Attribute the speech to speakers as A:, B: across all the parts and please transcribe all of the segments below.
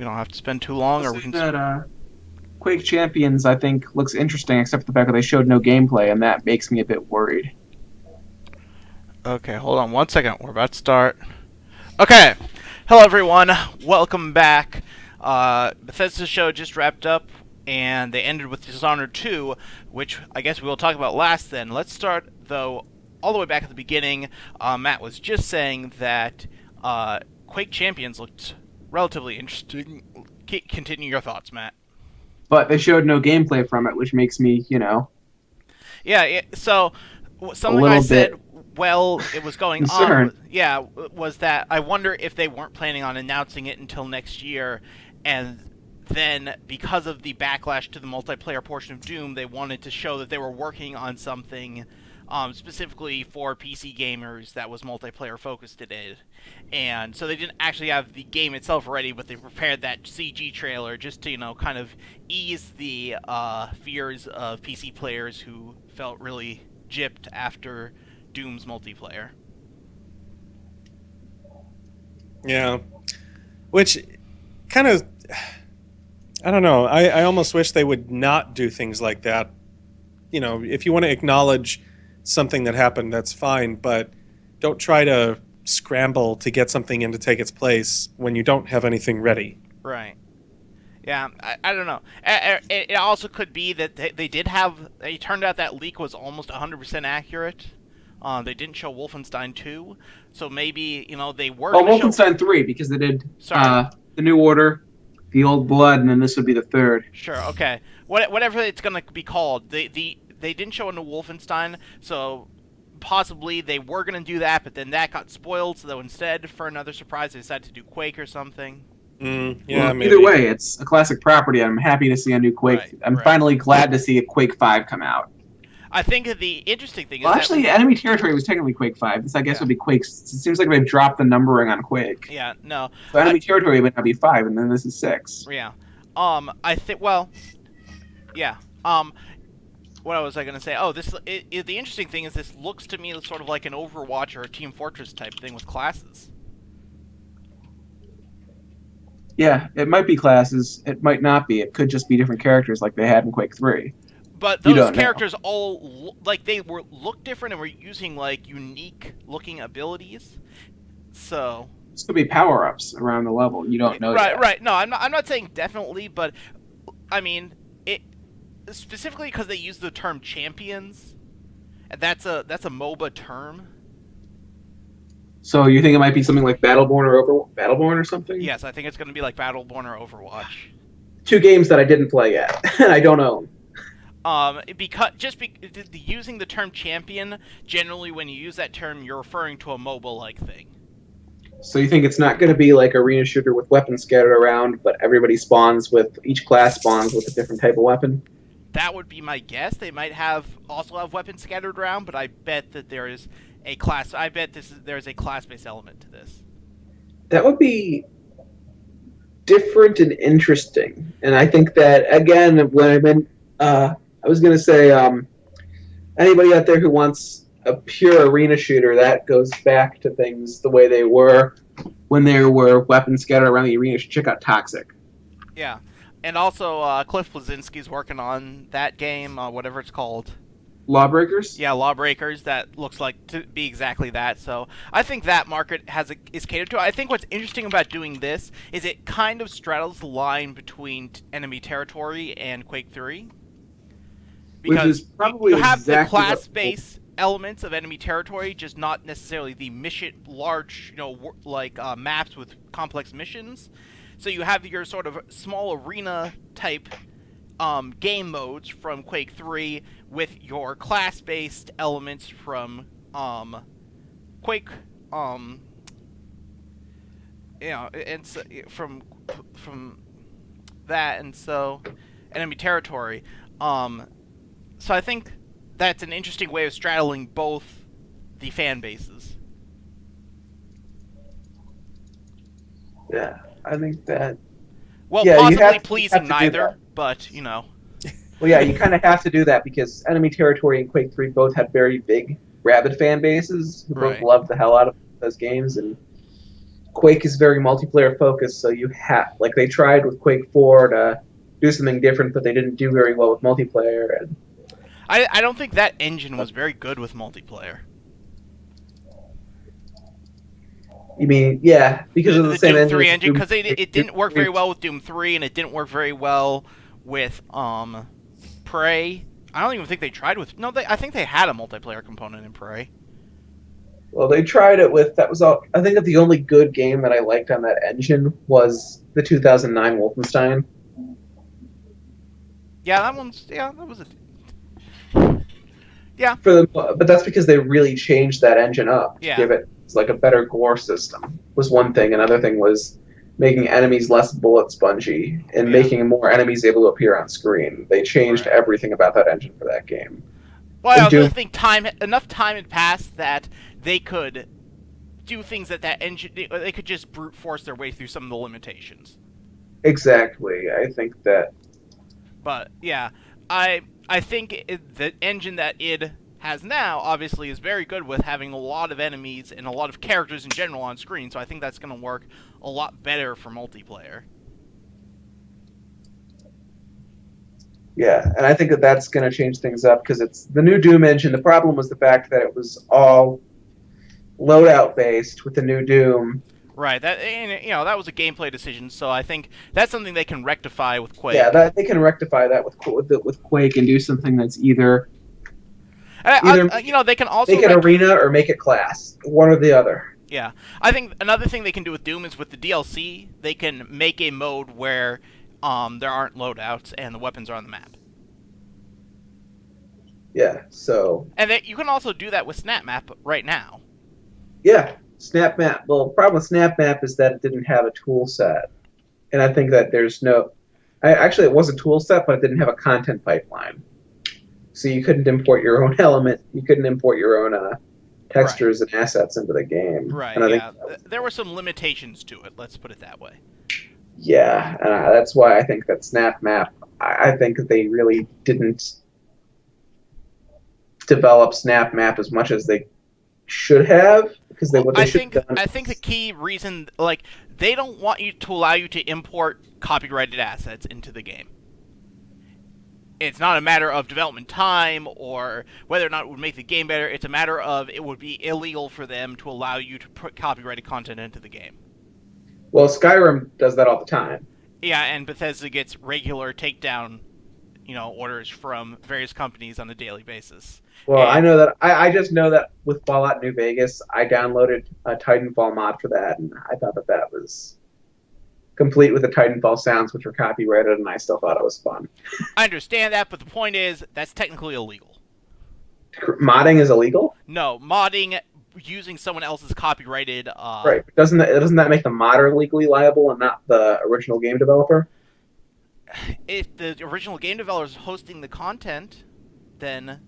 A: we don't have to spend too long, or we can.
B: That Quake Champions, I think, looks interesting, except for the fact that they showed no gameplay, and that makes me a bit worried.
A: Okay, hold on 1 second. We're about to start. Okay, hello everyone. Welcome back. Bethesda show just wrapped up, and they ended with Dishonored 2, which I guess we will talk about last. Then let's start though all the way back at the beginning. Matt was just saying that Quake Champions looked relatively interesting. Continue your thoughts, Matt.
B: But they showed no gameplay from it, which makes me,
A: Yeah, so
B: a
A: something I
B: little
A: said
B: bit
A: while it was going
B: concerned.
A: on, was that I wonder if they weren't planning on announcing it until next year, and then because of the backlash to the multiplayer portion of Doom, they wanted to show that they were working on something specifically for PC gamers that was multiplayer focused today. And so they didn't actually have the game itself ready, but they prepared that CG trailer just to, kind of ease the fears of PC players who felt really gypped after Doom's multiplayer.
C: Yeah. Which kind of, I don't know. I almost wish they would not do things like that. If you want to acknowledge something that happened, that's fine, but don't try to scramble to get something in to take its place when you don't have anything ready.
A: Right. Yeah, I don't know. It also could be that they did have... It turned out that leak was almost 100% accurate. They didn't show Wolfenstein 2, so maybe, they were going to
B: Wolfenstein 3, because they did
A: Sorry.
B: The New Order, the Old Blood, and then this would be the third.
A: Sure, okay. Whatever it's going to be called, they didn't show a new Wolfenstein, so possibly they were going to do that, but then that got spoiled, so instead, for another surprise, they decided to do Quake or something.
C: Maybe.
B: Either way, it's a classic property, and I'm happy to see a new Quake.
A: Right,
B: I'm
A: right.
B: finally glad to see a Quake 5 come out.
A: I think the interesting thing is
B: Actually, Enemy Territory was technically Quake 5. This, I guess, would be Quake. It seems like they've dropped the numbering on Quake.
A: Yeah, no.
B: So Enemy Territory would now be 5, and then this is 6.
A: Yeah. I think, yeah. What was I going to say? Oh, the interesting thing is this looks to me sort of like an Overwatch or a Team Fortress type thing with classes.
B: Yeah, it might be classes. It might not be. It could just be different characters like they had in Quake 3.
A: But those characters all, they look different and were using, unique looking abilities. So...
B: This could be power-ups around the level. You don't know yet.
A: Right. No, I'm not saying definitely, but, I mean, it specifically because they use the term champions, and that's a MOBA term.
B: So you think it might be something like Battleborn or something?
A: Yes, I think it's going to be like Battleborn or Overwatch.
B: 2 games that I didn't play yet, and I don't own.
A: Using the term champion, generally when you use that term, you're referring to a MOBA-like thing.
B: So you think it's not going to be like arena shooter with weapons scattered around, but each class spawns with a different type of weapon?
A: That would be my guess. They might also have weapons scattered around, but I bet that there is a class. I bet there's a class-based element to this.
B: That would be different and interesting. And I think that, again, I was going to say, anybody out there who wants a pure arena shooter, that goes back to things the way they were when there were weapons scattered around the arena. You should check out Toxic.
A: Yeah. And also, Cliff Bleszinski's working on that game, whatever it's called.
B: Lawbreakers?
A: Yeah, Lawbreakers. That looks like to be exactly that. So I think that market is catered to. I think what's interesting about doing this is it kind of straddles the line between Enemy Territory and Quake 3. Because you have the class-based elements of Enemy Territory, just not necessarily the large, maps with complex missions. So you have your sort of small arena-type game modes from Quake 3 with your class-based elements from Quake, and so, from that, and so Enemy Territory. So I think that's an interesting way of straddling both the fan bases.
B: Yeah, I think that...
A: Well, possibly pleasing neither, but,
B: Well, yeah, you kind of have to do that because Enemy Territory and Quake 3 both had very big, rabid fan bases who both loved the hell out of those games. And Quake is very multiplayer focused, so they tried with Quake 4 to do something different, but they didn't do very well with multiplayer. And
A: I don't think that engine was very good with multiplayer.
B: you mean, yeah, because of the same
A: Doom
B: engine.
A: 3 engine, because it didn't work very well with Doom 3, and it didn't work very well with Prey. I don't even think they tried with... No, I think they had a multiplayer component in Prey.
B: Well, they tried it with... That was all... I think that the only good game that I liked on that engine was the 2009 Wolfenstein.
A: Yeah, that one's... Yeah, that was a... Yeah.
B: But that's because they really changed that engine up to give it like a better gore system, was one thing. Another thing was making enemies less bullet spongy and making more enemies able to appear on screen. They changed everything about that engine for that game.
A: Well, I also think enough time had passed that they could do things that engine... They could just brute force their way through some of the limitations.
B: Exactly. I think that...
A: But, yeah, I think the engine that id has now, obviously, is very good with having a lot of enemies and a lot of characters in general on screen, so I think that's going to work a lot better for multiplayer.
B: Yeah, and I think that that's going to change things up, because it's the new Doom engine. The problem was the fact that it was all loadout-based with the new Doom.
A: Right, that was a gameplay decision, so I think that's something they can rectify with Quake.
B: Yeah, they can rectify that with Quake and do something that's either
A: they can also
B: make it arena or make it class, one or the other.
A: Yeah, I think another thing they can do with Doom is with the DLC, they can make a mode where there aren't loadouts and the weapons are on the map.
B: Yeah, so...
A: And you can also do that with Snap Map right now.
B: Yeah, Snap Map. Well, the problem with Snap Map is that it didn't have a tool set. And I think that there's no... Actually, it was a tool set, but it didn't have a content pipeline. So you couldn't import your own element. You couldn't import your own textures and assets into the game.
A: Right,
B: and
A: yeah. There were some limitations to it, let's put it that way.
B: Yeah, and that's why I think that Snap Map... I think that they really didn't develop Snap Map as much as they should have. Because I think
A: the key reason... they don't want you to allow you to import copyrighted assets into the game. It's not a matter of development time or whether or not it would make the game better. It's a matter of it would be illegal for them to allow you to put copyrighted content into the game.
B: Well, Skyrim does that all the time.
A: Yeah, and Bethesda gets regular takedown, orders from various companies on a daily basis.
B: Well, I know that. I just know that with Fallout New Vegas, I downloaded a Titanfall mod for that, and I thought that was complete with the Titanfall sounds, which were copyrighted, and I still thought it was fun.
A: I understand that, but the point is, that's technically illegal.
B: Modding is illegal?
A: No, modding using someone else's copyrighted...
B: Right, but doesn't that make the modder legally liable and not the original game developer?
A: If the original game developer is hosting the content, then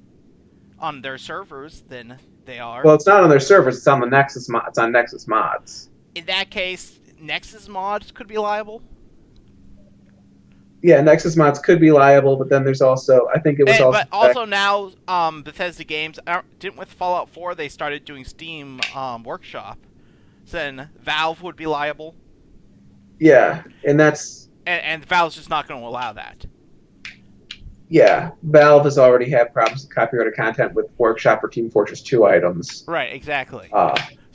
A: on their servers, then they are.
B: Well, it's not on their servers, it's on the Nexus it's on Nexus Mods.
A: In that case, Nexus Mods could be liable?
B: Yeah, Nexus Mods could be liable, but then there's also... I think it was also...
A: But also now, Bethesda Games... Didn't with Fallout 4, they started doing Steam Workshop. So then Valve would be liable?
B: Yeah, and that's...
A: And Valve's just not going to allow that.
B: Yeah, Valve has already had problems with copyrighted content with Workshop or Team Fortress 2 items.
A: Right, exactly.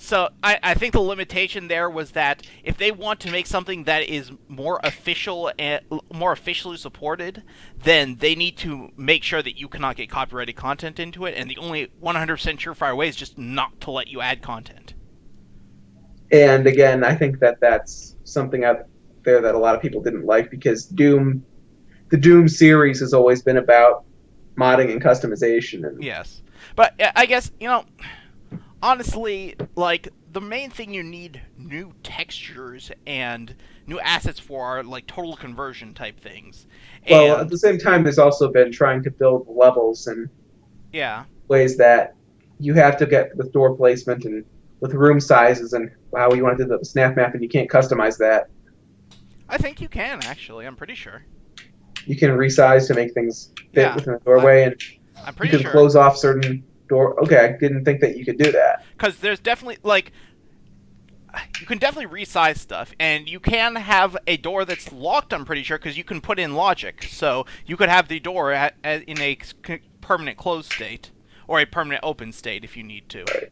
A: So I think the limitation there was that if they want to make something that is more official and more officially supported, then they need to make sure that you cannot get copyrighted content into it, and the only 100% surefire way is just not to let you add content.
B: And again, I think that that's something out there that a lot of people didn't like, because the Doom series has always been about modding and customization. And...
A: Yes. But I guess, honestly, the main thing you need new textures and new assets for are, total conversion type things.
B: Well, at the same time, there's also been trying to build levels and ways that you have to get with door placement and with room sizes and how you want to do the snap map, and you can't customize that.
A: I think you can, actually. I'm pretty sure.
B: You can resize to make things fit within the doorway, and
A: I'm pretty
B: you can close off certain door. Okay, I didn't think that you could do that.
A: Because there's definitely, you can definitely resize stuff, and you can have a door that's locked, I'm pretty sure, because you can put in logic. So you could have the door in a permanent closed state, or a permanent open state if you need to.
B: Right.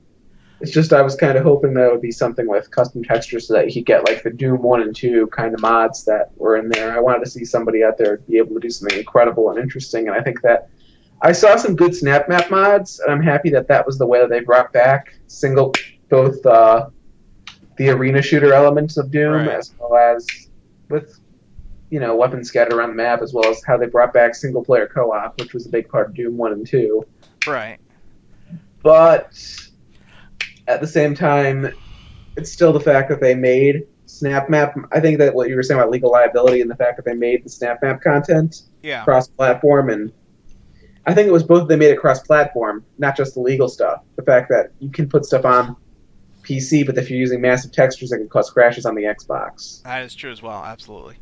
B: It's just I was kind of hoping that it would be something with custom textures so that you could get like the Doom 1 and 2 kind of mods that were in there. I wanted to see somebody out there be able to do something incredible and interesting, and I think that I saw some good snap map mods, and I'm happy that that was the way that they brought back both the arena shooter elements of Doom,
A: Right.
B: as well as with weapons scattered around the map, as well as how they brought back single player co-op, which was a big part of Doom 1 and 2.
A: Right.
B: But at the same time, it's still the fact that they made snap map. I think that what you were saying about legal liability and the fact that they made the snap map content
A: Yeah.
B: cross-platform, and I think it was both they made it cross-platform, not just the legal stuff. The fact that you can put stuff on PC, but if you're using massive textures, it can cause crashes on the Xbox.
A: That is true as well, absolutely.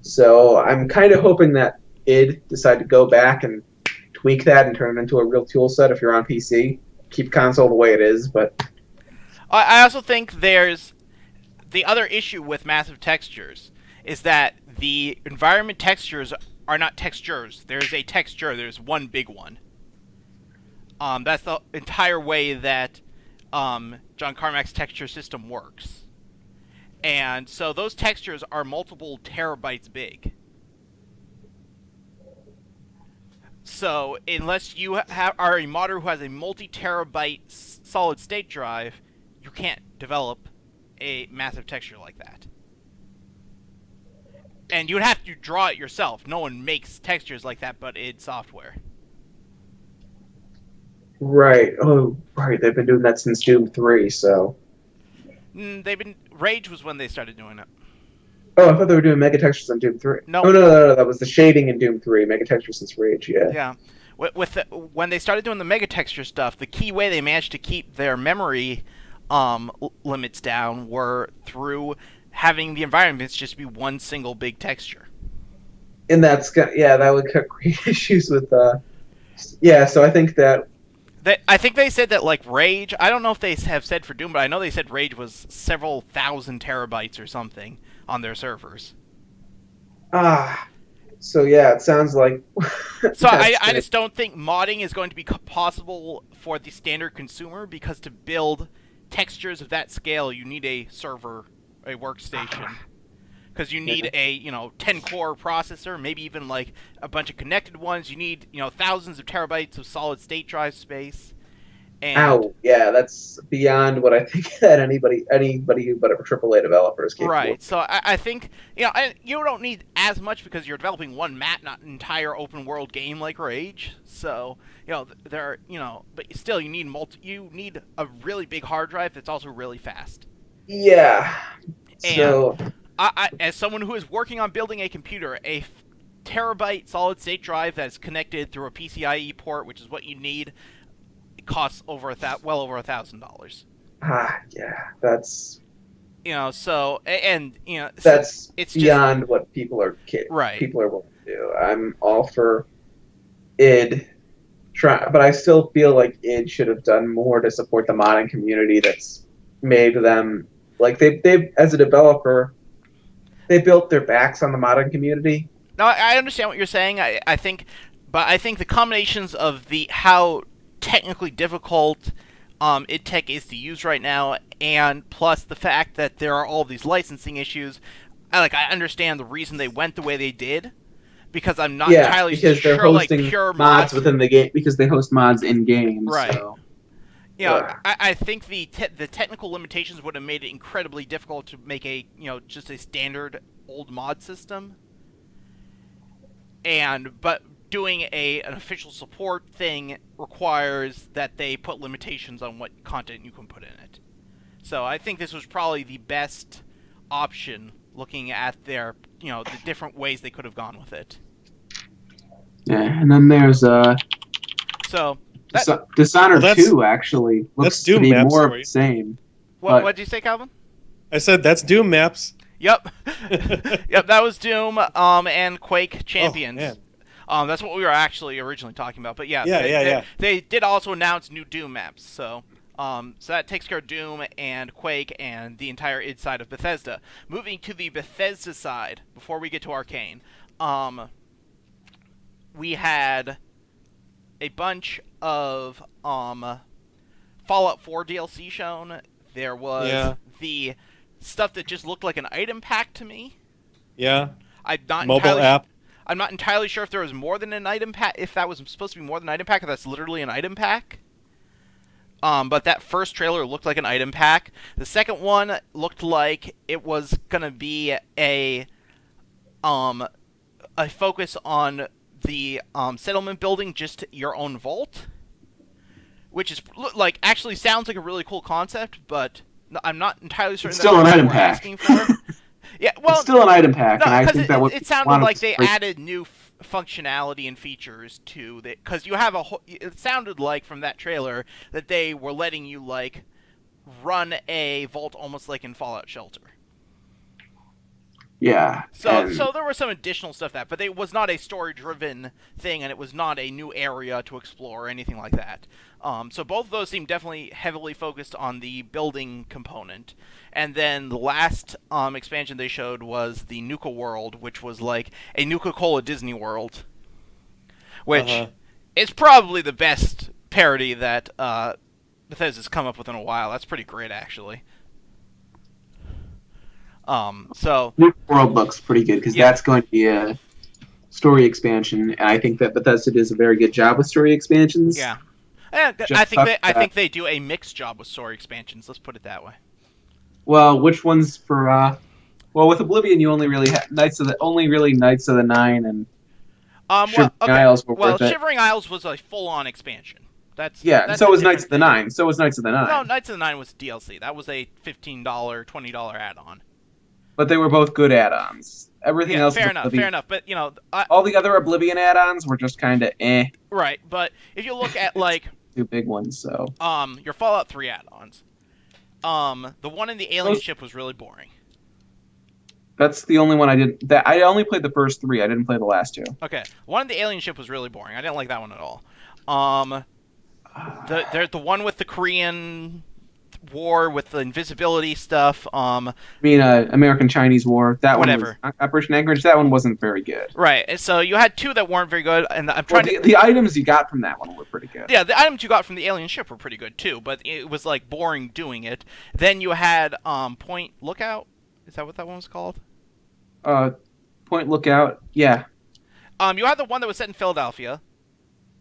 B: So I'm kind of hoping that id decide to go back and tweak that and turn it into a real tool set if you're on PC. Keep console the way it is, but
A: I also think there's the other issue with massive textures is that the environment textures are not textures. There's a texture. There's one big one. That's the entire way that John Carmack's texture system works. And so those textures are multiple terabytes big. So unless you are a modder who has a multi-terabyte solid state drive, you can't develop a massive texture like that. And you would have to draw it yourself. No one makes textures like that but id Software.
B: right. Oh, right. They've been doing that since Doom 3, so.
A: Rage was when they started doing it.
B: Oh, I thought they were doing mega textures on Doom 3.
A: No.
B: Oh, no. That was the shading in Doom 3. Mega textures since Rage, yeah.
A: Yeah. When they started doing the mega texture stuff, the key way they managed to keep their memory limits down were through having the environments just be one single big texture.
B: And that would create issues with, so I think that.
A: I think they said that, like, Rage, I don't know if they have said for Doom, but I know they said Rage was several thousand terabytes or something on their servers.
B: So yeah, it sounds like.
A: So I just don't think modding is going to be possible for the standard consumer, because to build textures of that scale, you need a server, a workstation. Because you need a 10-core processor, maybe even like a bunch of connected ones. You need thousands of terabytes of solid state drive space. And
B: that's beyond what I think that anybody but a AAA developer is capable of.
A: Right. So I think you don't need as much because you're developing one map, not an entire open world game like Rage. So but still you need a really big hard drive that's also really fast.
B: Yeah.
A: And
B: so.
A: I, as someone who is working on building a computer, a terabyte solid state drive that's connected through a PCIe port, which is what you need, it costs well over $1,000.
B: Yeah, that's.
A: That's
B: it's beyond just what people are
A: right.
B: People are willing to do. I'm all for id, but I still feel like id should have done more to support the modding community that's made them like they as a developer. They built their backs on the modding community.
A: No, I understand what you're saying. I think the combinations of how technically difficult id Tech is to use right now, and plus the fact that there are all these licensing issues, I understand the reason they went the way they did, because I'm not entirely
B: because
A: sure
B: they're hosting
A: pure
B: mods within the game, because they host mods in games.
A: Right.
B: So.
A: I think the technical limitations would have made it incredibly difficult to make just a standard old mod system. But doing an official support thing requires that they put limitations on what content you can put in it. So I think this was probably the best option, looking at their the different ways they could have gone with it.
B: Yeah, and then there's
A: so.
B: Dishonored 2 actually looks to be more of the same.
A: What did you say, Calvin?
C: I said that's Doom maps.
A: Yep. Yep, that was Doom and Quake Champions.
C: Oh,
A: that's what we were actually originally talking about. But
C: yeah.
A: they did also announce new Doom maps. So So that takes care of Doom and Quake and the entire id side of Bethesda. Moving to the Bethesda side, before we get to Arcane, we had a bunch of Fallout 4 DLC shown. There was the stuff that just looked like an item pack to me.
C: Yeah.
A: I'm not
C: Mobile
A: entirely
C: app.
A: I'm not entirely sure if there was more than an item pack. If that was supposed to be more than an item pack, if that's literally an item pack. But that first trailer looked like an item pack. The second one looked like it was gonna be a focus on the settlement building, just your own vault, which is like actually sounds like a really cool concept, but I'm not entirely certain
B: It's
A: that's
B: still an
A: what
B: item
A: we're
B: pack.
A: asking for. Yeah, well,
B: It's still an item pack,
A: no,
B: and I
A: because
B: think that what
A: it sounded like they added new functionality and features to the, because you have a whole, it sounded like from that trailer that they were letting you like run a vault almost like in Fallout Shelter.
B: Yeah.
A: So there was some additional stuff but it was not a story-driven thing, and it was not a new area to explore or anything like that. So both of those seem definitely heavily focused on the building component. And then the last expansion they showed was the Nuka World, which was like a Nuka-Cola Disney World, which is probably the best parody that Bethesda's come up with in a while. That's pretty great, actually. So
B: New World looks pretty good because that's going to be a story expansion, and I think that Bethesda does a very good job with story expansions.
A: Yeah, I think they do a mixed job with story expansions. Let's put it that way.
B: Well, which ones for? Well, with Oblivion, you only really had Knights of the Nine and Shivering Isles were worth it.
A: Shivering Isles was a full-on expansion. That's
B: so was Knights of the
A: thing.
B: Nine. So was Knights of the Nine.
A: No, Knights of the Nine was DLC. That was a $15, $20 add-on.
B: But they were both good add-ons. Everything else,
A: fair enough. But you know,
B: all the other Oblivion add-ons were just kind of eh.
A: Right, but if you look at like
B: two big ones, so
A: your Fallout 3 add-ons, the one in the alien ship was really boring.
B: That's the only one I didn't. I only played the first three. I didn't play the last two.
A: Okay, one in the alien ship was really boring. I didn't like that one at all. The one with the Korean War with the invisibility stuff.
B: I mean, American-Chinese War. That
A: whatever.
B: One was, Operation Anchorage. That one wasn't very good.
A: Right. And so you had two that weren't very good, and I'm trying to.
B: The items you got from that one were pretty good.
A: Yeah, the items you got from the alien ship were pretty good too, but it was like boring doing it. Then you had Point Lookout. Is that what that one was called?
B: Point Lookout. Yeah.
A: You had the one that was set in Philadelphia.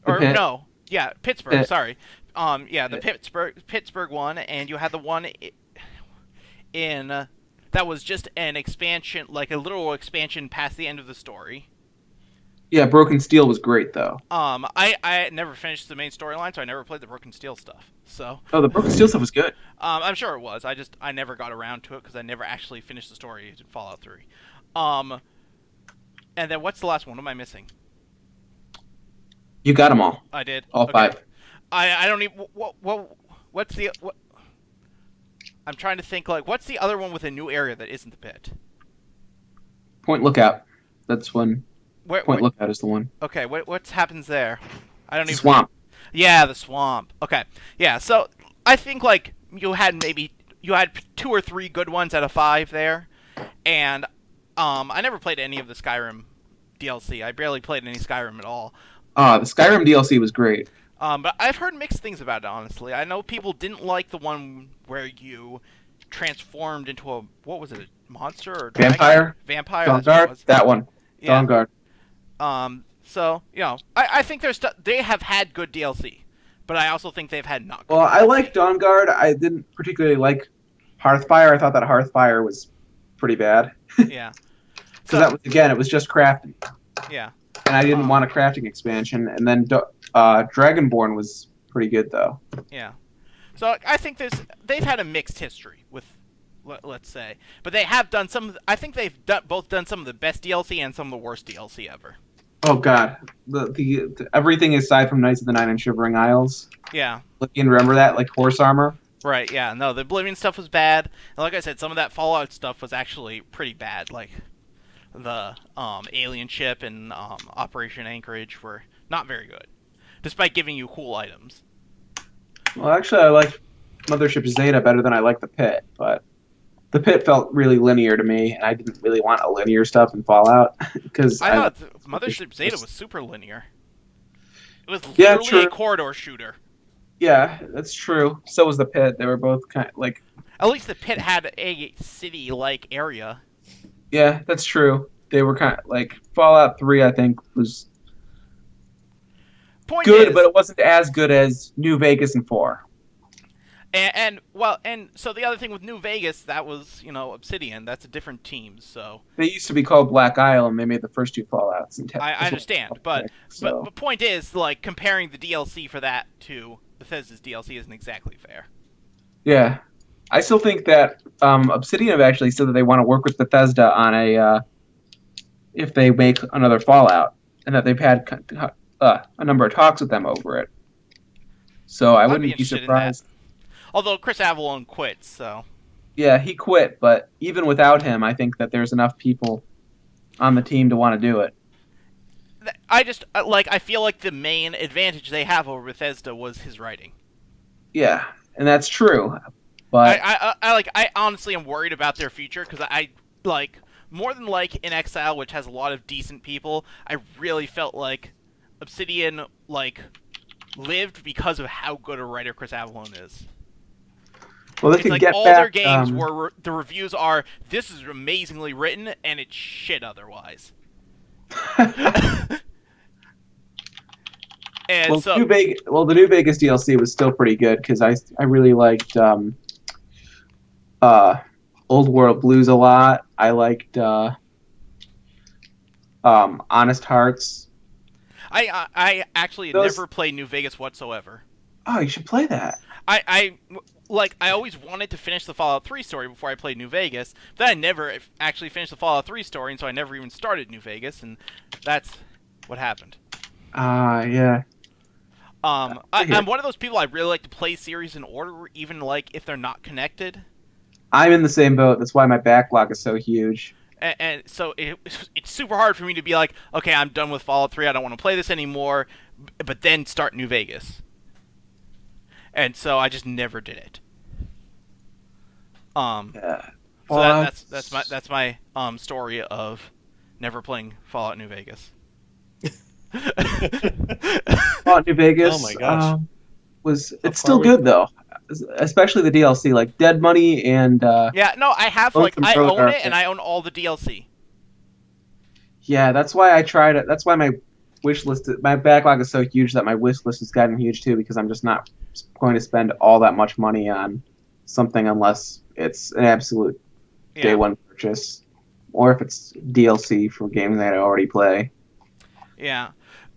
A: Or no. Yeah, Pittsburgh, sorry. The Pittsburgh one, and you had the one in that was just an expansion, like a literal expansion past the end of the story.
B: Yeah, Broken Steel was great though.
A: I never finished the main storyline, so I never played the Broken Steel stuff. So.
B: Oh, the Broken Steel stuff was good.
A: I'm sure it was. I never got around to it because I never actually finished the story in Fallout 3. And then what's the last one? What am I missing?
B: You got them all.
A: I did.
B: All five.
A: I don't even. What's the? What? I'm trying to think. Like, what's the other one with a new area that isn't the pit?
B: Point Lookout. That's one. Point Lookout is the one.
A: Okay. What happens there? I don't even.
B: Swamp.
A: Yeah, the swamp. Okay. Yeah. So I think like you had two or three good ones out of 5 there, and I never played any of the Skyrim DLC. I barely played any Skyrim at all.
B: The Skyrim DLC was great.
A: But I've heard mixed things about it, honestly. I know people didn't like the one where you transformed into a, what was it, a monster or
B: vampire?
A: Vampire.
B: Dawnguard. That one. Yeah. Dawnguard.
A: So you know, I think they have had good DLC, but I also think they've had not good.
B: Well,
A: DLC.
B: I like Dawnguard. I didn't particularly like Hearthfire. I thought that Hearthfire was pretty bad.
A: Yeah.
B: Because that was, again, it was just crafting.
A: Yeah.
B: And I didn't want a crafting expansion. And then Dragonborn was pretty good, though.
A: Yeah. So I think they've had a mixed history with, let's say, but they have done some. I think they've both done some of the best DLC and some of the worst DLC ever.
B: Oh God, the everything aside from Knights of the Nine and Shivering Isles.
A: Yeah.
B: You remember that, like horse armor.
A: Right. Yeah. No, the Oblivion stuff was bad. And like I said, some of that Fallout stuff was actually pretty bad. Like the alien ship and Operation Anchorage were not very good, despite giving you cool items.
B: Well, actually, I liked Mothership Zeta better than I like the Pit, but the Pit felt really linear to me, and I didn't really want a linear stuff in Fallout because
A: I
B: I love
A: thought Mothership Zeta was super linear. It was
B: yeah,
A: literally a
B: true.
A: corridor shooter.
B: Yeah, that's true. So was the Pit. They were both kind of like
A: At least the pit had a city-like area.
B: yeah, that's true. They were kind of like Fallout 3. I think was
A: Point
B: good, but
A: is,
B: it wasn't as good as New Vegas and 4.
A: and so the other thing with New Vegas, that was Obsidian. That's a different team. So
B: They used to be called Black Isle, and they made the first 2 Fallouts. And
A: I understand, but
B: so
A: point is, like, comparing the DLC for that to Bethesda's DLC isn't exactly fair.
B: yeah, I still think that Obsidian have actually said that they want to work with Bethesda on if they make another Fallout, and that they've had a number of talks with them over it. So I
A: I'd be
B: wouldn't be
A: interested in that.
B: surprised.
A: Although Chris Avellone quit, so
B: Yeah, he quit, but even without him, I think that there's enough people on the team to want to do it.
A: I just I feel like the main advantage they have over Bethesda was his writing.
B: Yeah, and that's true. But
A: I honestly am worried about their future because I like more than like In Exile, which has a lot of decent people. I really felt like Obsidian lived because of how good a writer Chris Avellone is.
B: well, they
A: It's
B: could
A: like
B: get
A: all
B: back.
A: their games where the reviews are, "This is amazingly written," and it's shit otherwise. And
B: well,
A: so
B: the New Vegas DLC was still pretty good because I really liked uh, Old World Blues a lot. I liked Honest Hearts.
A: I actually had
B: Those
A: never played New Vegas whatsoever.
B: oh, you should play that.
A: I always wanted to finish the Fallout 3 story before I played New Vegas, but I never actually finished the Fallout 3 story, and so I never even started New Vegas, and that's what happened.
B: Yeah.
A: I'm one of those people I really like to play series in order, even like if they're not connected.
B: I'm in the same boat. That's why my backlog is so huge.
A: And so it's super hard for me to be like, okay, I'm done with Fallout 3, I don't want to play this anymore, but then start New Vegas. And so I just never did it.
B: Yeah.
A: So that's my story of never playing Fallout New Vegas.
B: Fallout New Vegas.
C: Oh my gosh.
B: It's still good though, especially the DLC like Dead Money and
A: Yeah, no, I have
B: Lonesome
A: I
B: Road
A: own
B: are-
A: it and I own all the DLC.
B: yeah. That's why I tried it. That's why my my backlog is so huge that my wish list has gotten huge too because I'm just not going to spend all that much money on something unless it's an absolute day one purchase or if it's DLC for games that I already play.
A: Yeah.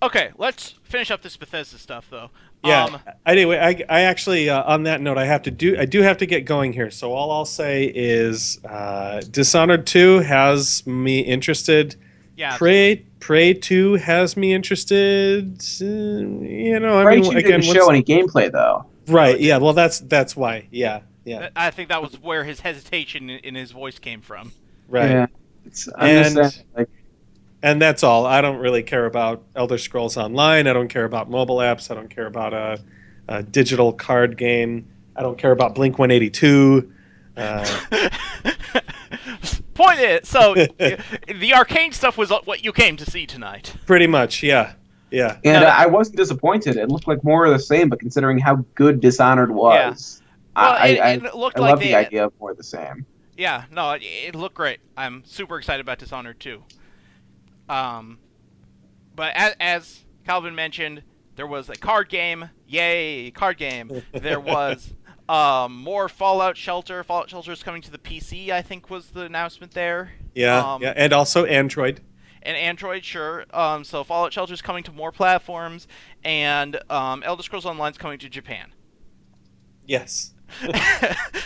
A: Okay, let's finish up this Bethesda stuff though.
C: Yeah. Anyway, I actually on that note, I do have to get going here. So all I'll say is, Dishonored 2 has me interested.
A: Yeah.
C: Prey 2 has me interested.
B: Prey 2 didn't show any gameplay though.
C: Right. Yeah. Well, that's why. Yeah. Yeah.
A: I think that was where his hesitation in his voice came from.
C: Right.
B: Yeah. I'm just saying, like,
C: and that's all. I don't really care about Elder Scrolls Online. I don't care about mobile apps. I don't care about a digital card game. I don't care about Blink 182.
A: Point is, so the arcane stuff was what you came to see tonight.
C: Pretty much, yeah. Yeah.
B: And I wasn't disappointed. It looked like more of the same, but considering how good Dishonored was,
A: Well,
B: I
A: looked
B: I
A: like
B: love the idea of more of the same.
A: Yeah, no, it looked great. I'm super excited about Dishonored 2. But as Calvin mentioned, there was a card game. Yay, card game. There was more Fallout Shelter. Fallout Shelter is coming to the PC, I think was the announcement there.
C: Yeah, yeah, and also Android.
A: And Android, sure. So Fallout Shelter is coming to more platforms, and Elder Scrolls Online is coming to Japan.
C: Yes.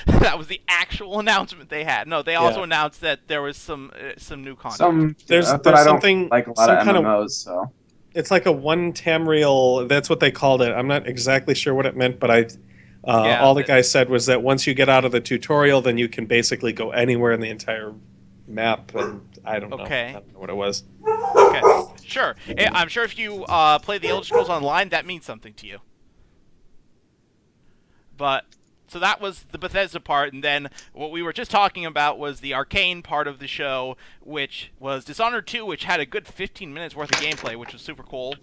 A: That was the actual announcement they had. No, they also announced that there was some new content.
C: There's
B: but I don't
C: something
B: like a lot of
C: some kind
B: MMOs, so
C: it's like a one Tamriel. That's what they called it. I'm not exactly sure what it meant, but all the guy said was that once you get out of the tutorial, then you can basically go anywhere in the entire map. And I don't know. I don't know what it was.
A: Okay, sure. I'm sure if you play the Elder Scrolls Online, that means something to you. But So that was the Bethesda part, and then what we were just talking about was the Arcane part of the show, which was Dishonored 2, which had a good 15 minutes worth of gameplay, which was super cool.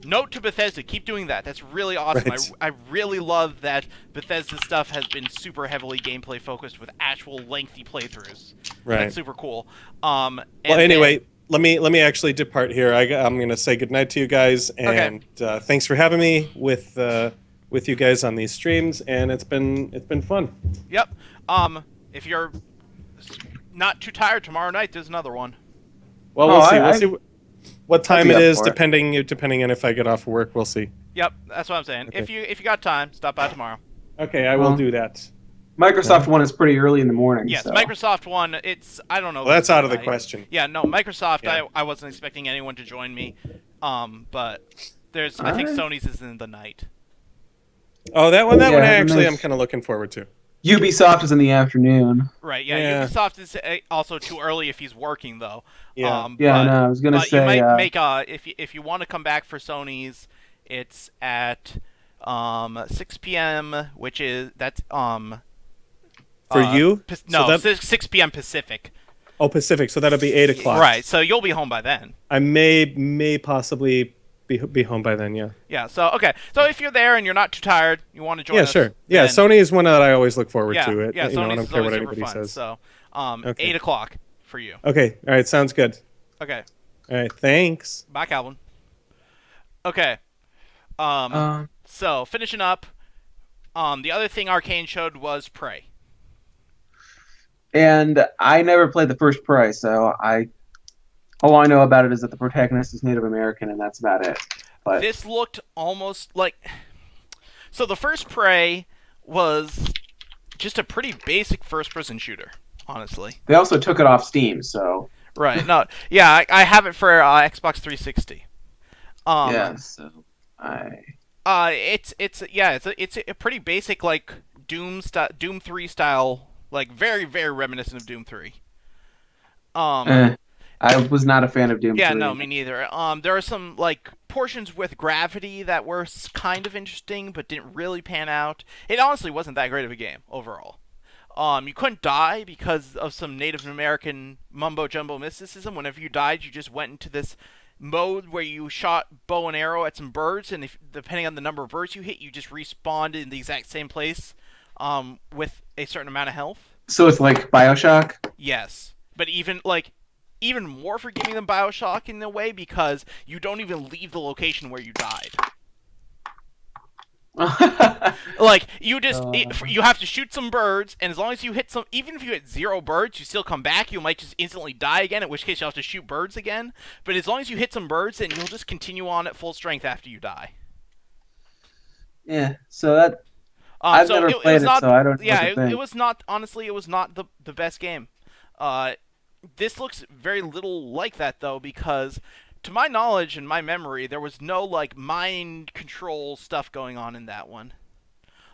A: Note to Bethesda, keep doing that. That's really awesome.
C: Right.
A: I really love that Bethesda stuff has been super heavily gameplay focused with actual lengthy playthroughs.
C: Right.
A: That's super cool.
C: Well, anyway, let me actually depart here. I'm going to say goodnight to you guys, and thanks for having me with you guys on these streams, and it's been fun.
A: Yep. If you're not too tired tomorrow night, there's another one.
C: Well, we'll see. We'll see what time it is, depending on if I get off work. We'll see.
A: Yep, that's what I'm saying.
C: Okay.
A: If you got time, stop by tomorrow.
C: Okay, I will do that.
B: Microsoft one is pretty early in the morning.
A: Yes,
B: so.
A: Microsoft one. It's I don't know.
C: Well, that's out of the question.
A: Yeah, no, Microsoft.
C: Yeah.
A: I wasn't expecting anyone to join me. But I think Sony's is in the night.
C: Oh, that one. That one.
B: nice.
C: I'm kind of looking forward to.
B: Ubisoft is in the afternoon.
A: Right. Yeah. Ubisoft is also too early if he's working though.
C: Yeah.
B: No, I was gonna say.
A: You might make if you want to come back for Sony's, it's at 6 p.m. which is
C: for you.
A: No, 6 p.m. Pacific.
C: Oh, Pacific. So that'll be 8 o'clock.
A: Right. So you'll be home by then.
C: I may possibly be home by then. Yeah.
A: Yeah. So okay. So if you're there and you're not too tired, you want to join us.
C: Yeah. Sure. Yeah. Sony is one that I always look forward to. It.
A: Yeah.
C: I don't care what anybody
A: fun.
C: says.
A: So
C: Okay.
A: 8 o'clock for you.
C: Okay. All right. Sounds good.
A: Okay.
C: All right. Thanks.
A: Bye, Calvin. Okay. So finishing up, the other thing Arcane showed was Prey.
B: And I never played the first Prey, so all I know about it is that the protagonist is Native American, and that's about it. But
A: this looked almost like... So the first Prey was just a pretty basic first-person shooter, honestly.
B: they also took it off Steam, so
A: Right. No. Yeah, I have it for Xbox 360.
B: yeah. So
A: it's a pretty basic like Doom 3 style, like very very reminiscent of Doom 3.
B: I was not a fan of Doom 3.
A: Yeah, no, me neither. There are some like portions with gravity that were kind of interesting, but didn't really pan out. It honestly wasn't that great of a game overall. You couldn't die because of some Native American mumbo jumbo mysticism. Whenever you died, you just went into this mode where you shot bow and arrow at some birds, and depending on the number of birds you hit, you just respawned in the exact same place with a certain amount of health.
B: So it's like BioShock?
A: Yes, but even more forgiving than BioShock in a way, because you don't even leave the location where you died. Like, you just you have to shoot some birds, and as long as you hit some, even if you hit 0 birds, you still come back. You might just instantly die again, in which case you'll have to shoot birds again. But as long as you hit some birds, then you'll just continue on at full strength after you die.
B: Yeah, so that I've never played it, so I don't know.
A: Yeah, it was not, honestly, it was not the best game. This looks very little like that, though, because to my knowledge and my memory, there was no like mind control stuff going on in that one.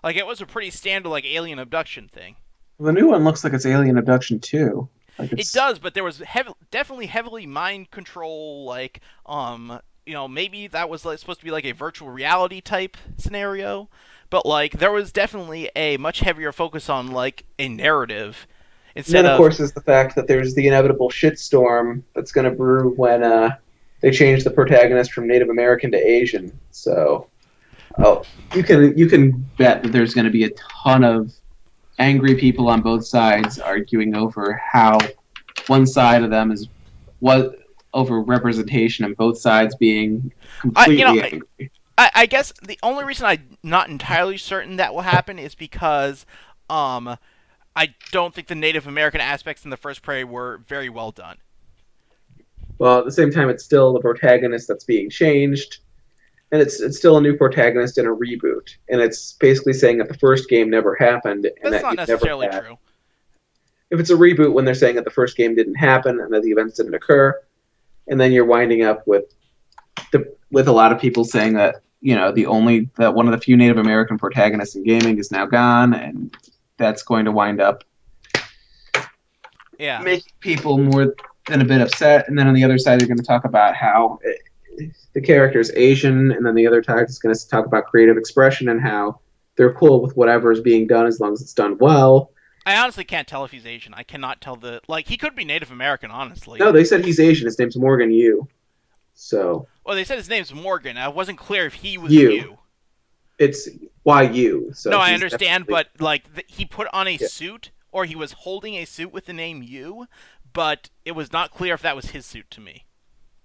A: Like, it was a pretty standard like alien abduction thing.
B: Well, the new one looks like it's Alien Abduction 2. Like
A: It does, but there was definitely heavily mind control, like maybe that was like, supposed to be like a virtual reality type scenario, but like there was definitely a much heavier focus on like a narrative.
B: Then, of course, is the fact that there's the inevitable shitstorm that's going to brew when they change the protagonist from Native American to Asian. So, you can bet that there's going to be a ton of angry people on both sides arguing over how one side of them is over representation and both sides being completely angry.
A: I guess the only reason I'm not entirely certain that will happen is because I don't think the Native American aspects in the first Prey were very well done.
B: Well, at the same time, it's still the protagonist that's being changed, and it's still a new protagonist in a reboot. And it's basically saying that the first game never happened. And
A: That's
B: that
A: not necessarily true.
B: If it's a reboot when they're saying that the first game didn't happen and that the events didn't occur, and then you're winding up with a lot of people saying that that one of the few Native American protagonists in gaming is now gone, and that's going to wind up making people more than a bit upset. And then on the other side, they're going to talk about how the character is Asian, and then the other side is going to talk about creative expression and how they're cool with whatever is being done as long as it's done well.
A: I honestly can't tell if he's Asian. I cannot tell he could be Native American, honestly.
B: No, they said he's Asian. His name's Morgan Yu. So.
A: Well, they said his name's Morgan. I wasn't clear if he was
B: Yu.
A: Yu.
B: It's YU. So
A: no, I understand, but he put on a
B: Yeah.
A: suit, or he was holding a suit with the name Yu, but it was not clear if that was his suit to me.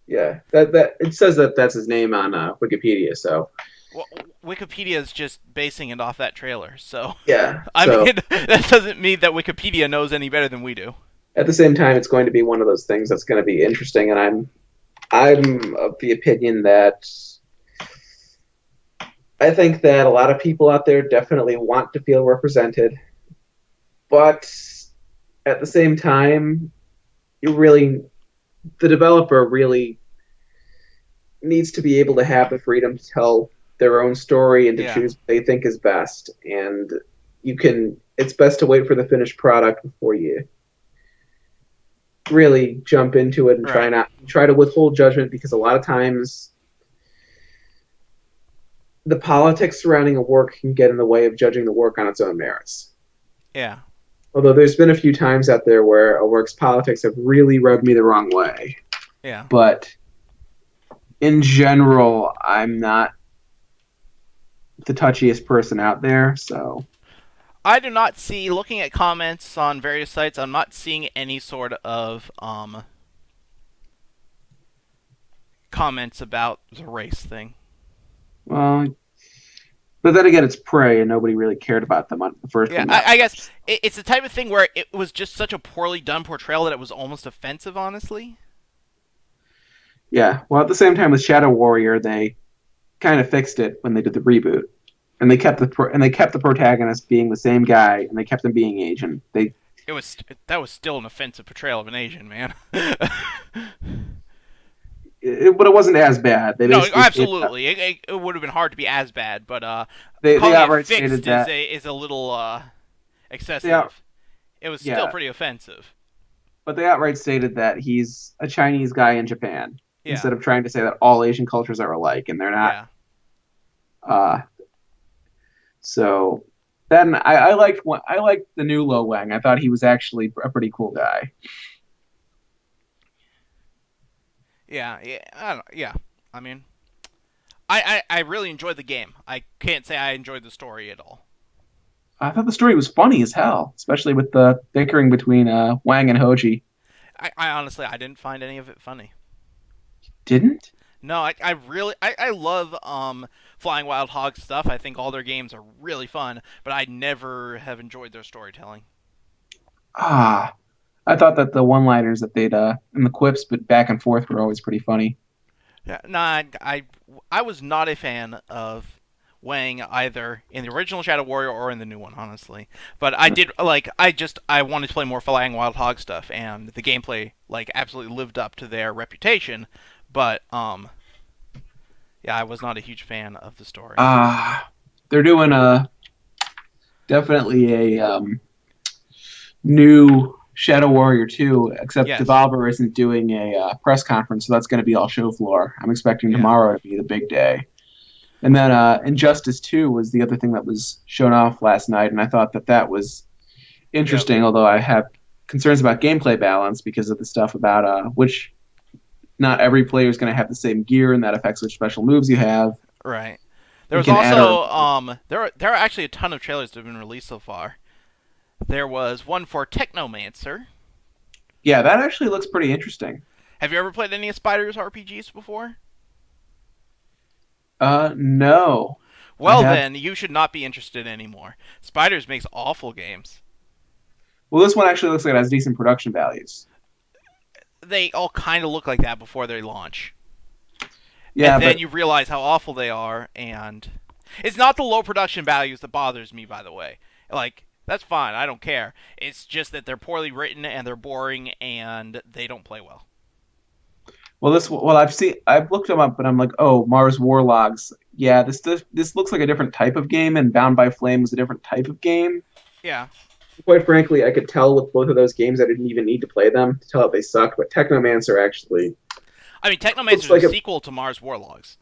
B: Yeah, that it says that's his name on Wikipedia. So.
A: Well, Wikipedia is just basing it off that trailer, so
B: Yeah.
A: I mean that doesn't mean that Wikipedia knows any better than we do.
B: At the same time, it's going to be one of those things that's going to be interesting, and I'm of the opinion that I think that a lot of people out there definitely want to feel represented, but at the same time, the developer really needs to be able to have the freedom to tell their own story and to choose what they think is best. And it's best to wait for the finished product before you really jump into it and try to withhold judgment, because a lot of times the politics surrounding a work can get in the way of judging the work on its own merits.
A: Yeah.
B: Although there's been a few times out there where a work's politics have really rubbed me the wrong way.
A: Yeah.
B: But in general, I'm not the touchiest person out there, so
A: I do not see, looking at comments on various sites, I'm not seeing any sort of comments about the race thing.
B: Well, but then again, it's Prey, and nobody really cared about them on the first one.
A: I guess it's the type of thing where it was just such a poorly done portrayal that it was almost offensive, honestly.
B: Yeah, well, at the same time with Shadow Warrior, they kind of fixed it when they did the reboot, and they kept the protagonist being the same guy, and they kept him being Asian. That
A: was still an offensive portrayal of an Asian man.
B: But it wasn't as bad.
A: No, absolutely. It would have been hard to be as bad, but
B: they outright
A: fixed
B: stated that
A: is a little excessive. It was still pretty offensive.
B: But they outright stated that he's a Chinese guy in Japan, instead of trying to say that all Asian cultures are alike, and they're not.
A: Yeah.
B: So then I liked the new Lo Wang. I thought he was actually a pretty cool guy.
A: Yeah. I mean, I really enjoyed the game. I can't say I enjoyed the story at all.
B: I thought the story was funny as hell, especially with the bickering between Wang and Hoji.
A: I honestly, I didn't find any of it funny.
B: Didn't?
A: No, I love Flying Wild Hog stuff. I think all their games are really fun, but I never have enjoyed their storytelling.
B: I thought that the one-liners that they'd and the quips, but back and forth, were always pretty funny.
A: Yeah, no, I was not a fan of Wang either in the original Shadow Warrior or in the new one, honestly. But I did I wanted to play more Flying Wild Hog stuff, and the gameplay absolutely lived up to their reputation. But yeah, I was not a huge fan of the story.
B: They're doing definitely a new Shadow Warrior 2, except Devolver isn't doing a press conference, so that's going to be all show floor. I'm expecting tomorrow to be the big day. And then Injustice 2 was the other thing that was shown off last night, and I thought that was interesting, although I have concerns about gameplay balance because of the stuff about which not every player is going to have the same gear, and that affects which special moves you have.
A: Right. There was also there are actually a ton of trailers that have been released so far. There was one for Technomancer.
B: Yeah, that actually looks pretty interesting.
A: Have you ever played any of Spider's RPGs before?
B: No.
A: Well, then, you should not be interested anymore. Spiders makes awful games.
B: Well, this one actually looks like it has decent production values.
A: They all kind of look like that before they launch.
B: Yeah,
A: and then you realize how awful they are, and it's not the low production values that bothers me, by the way. That's fine, I don't care. It's just that they're poorly written, and they're boring, and they don't play well.
B: Well, I've looked them up, and I'm like, oh, Mars Warlogs. Yeah, this looks like a different type of game, and Bound by Flame was a different type of game.
A: Yeah.
B: Quite frankly, I could tell with both of those games I didn't even need to play them to tell if they suck, but Technomancer actually...
A: I mean, Technomancer is a sequel to Mars Warlogs.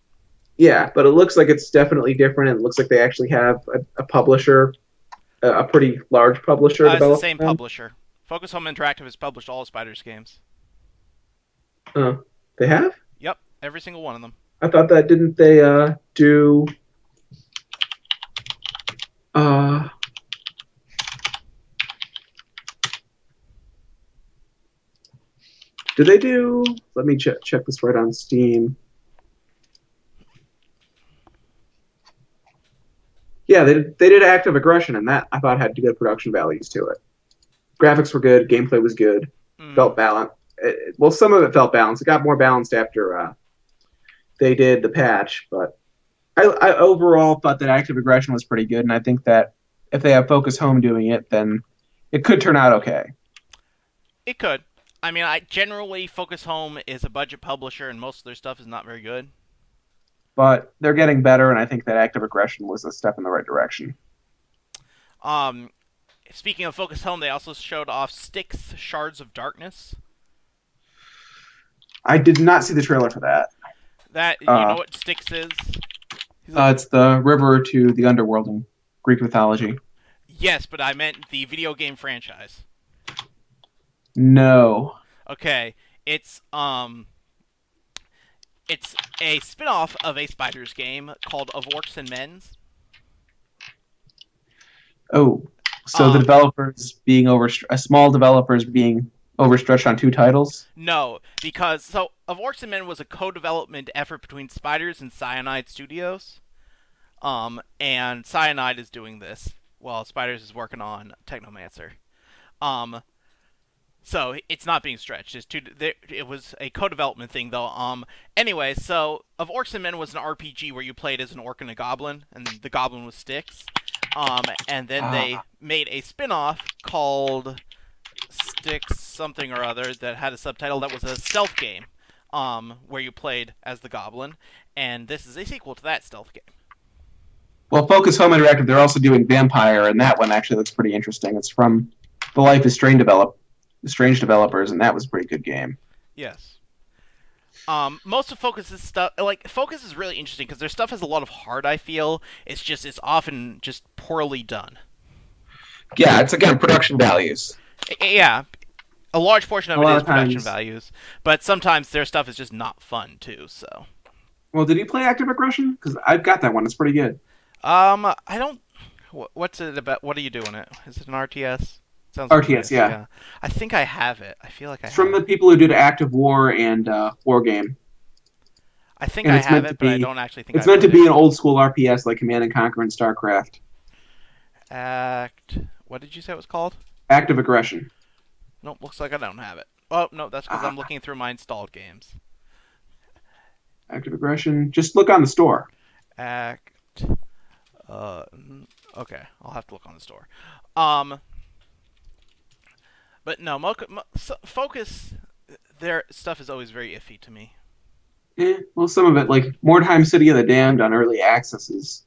B: Yeah, but it looks like it's definitely different. It looks like they actually have a publisher, a pretty large publisher
A: It's the
B: developing
A: same
B: them.
A: publisher. Focus Home Interactive has published all of Spiders games.
B: Oh, they have?
A: Yep, every single one of them.
B: I thought that didn't they do uh did they do let me check this right on Steam. Yeah, they did Active Aggression, and that I thought had good production values to it. Graphics were good, gameplay was good,
A: Mm.
B: felt balanced. Well, some of it felt balanced. It got more balanced after they did the patch, but I overall thought that Active Aggression was pretty good, and I think that if they have Focus Home doing it, then it could turn out okay.
A: It could. I mean, I generally Focus Home is a budget publisher, and most of their stuff is not very good.
B: But they're getting better, and I think that Active Aggression was a step in the right direction.
A: Um, Speaking of Focus Home, they also showed off Styx Shards of Darkness.
B: I did not see the trailer for that.
A: That, you know what Styx is?
B: It's the river to the underworld in Greek mythology.
A: Yes, but I meant the video game franchise.
B: No.
A: Okay, it's a spin-off of a Spiders game called Of Orcs and Men's.
B: Oh, so the small developers being overstretched on two titles?
A: No, because Of Orcs and Men was a co-development effort between Spiders and Cyanide Studios. And Cyanide is doing this while Spiders is working on Technomancer. So it's not being stretched. It was a co-development thing, though. Anyway, so Of Orcs and Men was an RPG where you played as an orc and a goblin, and the goblin was Styx. And then they made a spin-off called Styx something or other that had a subtitle that was a stealth game, where you played as the goblin, and this is a sequel to that stealth game.
B: Well, Focus Home Interactive, they're also doing Vampire, and that one actually looks pretty interesting. It's from the Life is Strange developers, and that was a pretty good game.
A: Yes. Most of Focus's stuff, like Focus, is really interesting because their stuff has a lot of heart. I feel it's often just poorly done.
B: Yeah, it's again production values.
A: Yeah, a large portion of
B: A
A: it
B: lot
A: is
B: of
A: production
B: times.
A: values, but sometimes their stuff is just not fun too. So,
B: Well, did you play Active Aggression? Because I've got that one. It's pretty good.
A: I don't. What's it about? What are you doing it? Is it an RTS? Sounds
B: RTS,
A: nice,
B: yeah.
A: I think I have it. I feel like
B: It's from the people who did Active War and War Game.
A: I think
B: and
A: I
B: it's
A: have
B: meant to
A: it, but I
B: be-
A: don't actually think
B: It's
A: I
B: meant to
A: played
B: be
A: it.
B: an old school RTS like Command and Conquer and StarCraft.
A: What did you say it was called?
B: Active Aggression.
A: Nope, looks like I don't have it. Oh, no, that's because I'm looking through my installed games.
B: Active Aggression. Just look on the store.
A: Act. Okay, I'll have to look on the store. But no, Focus, their stuff is always very iffy to me.
B: Well, some of it, like Mordheim City of the Damned on early access, is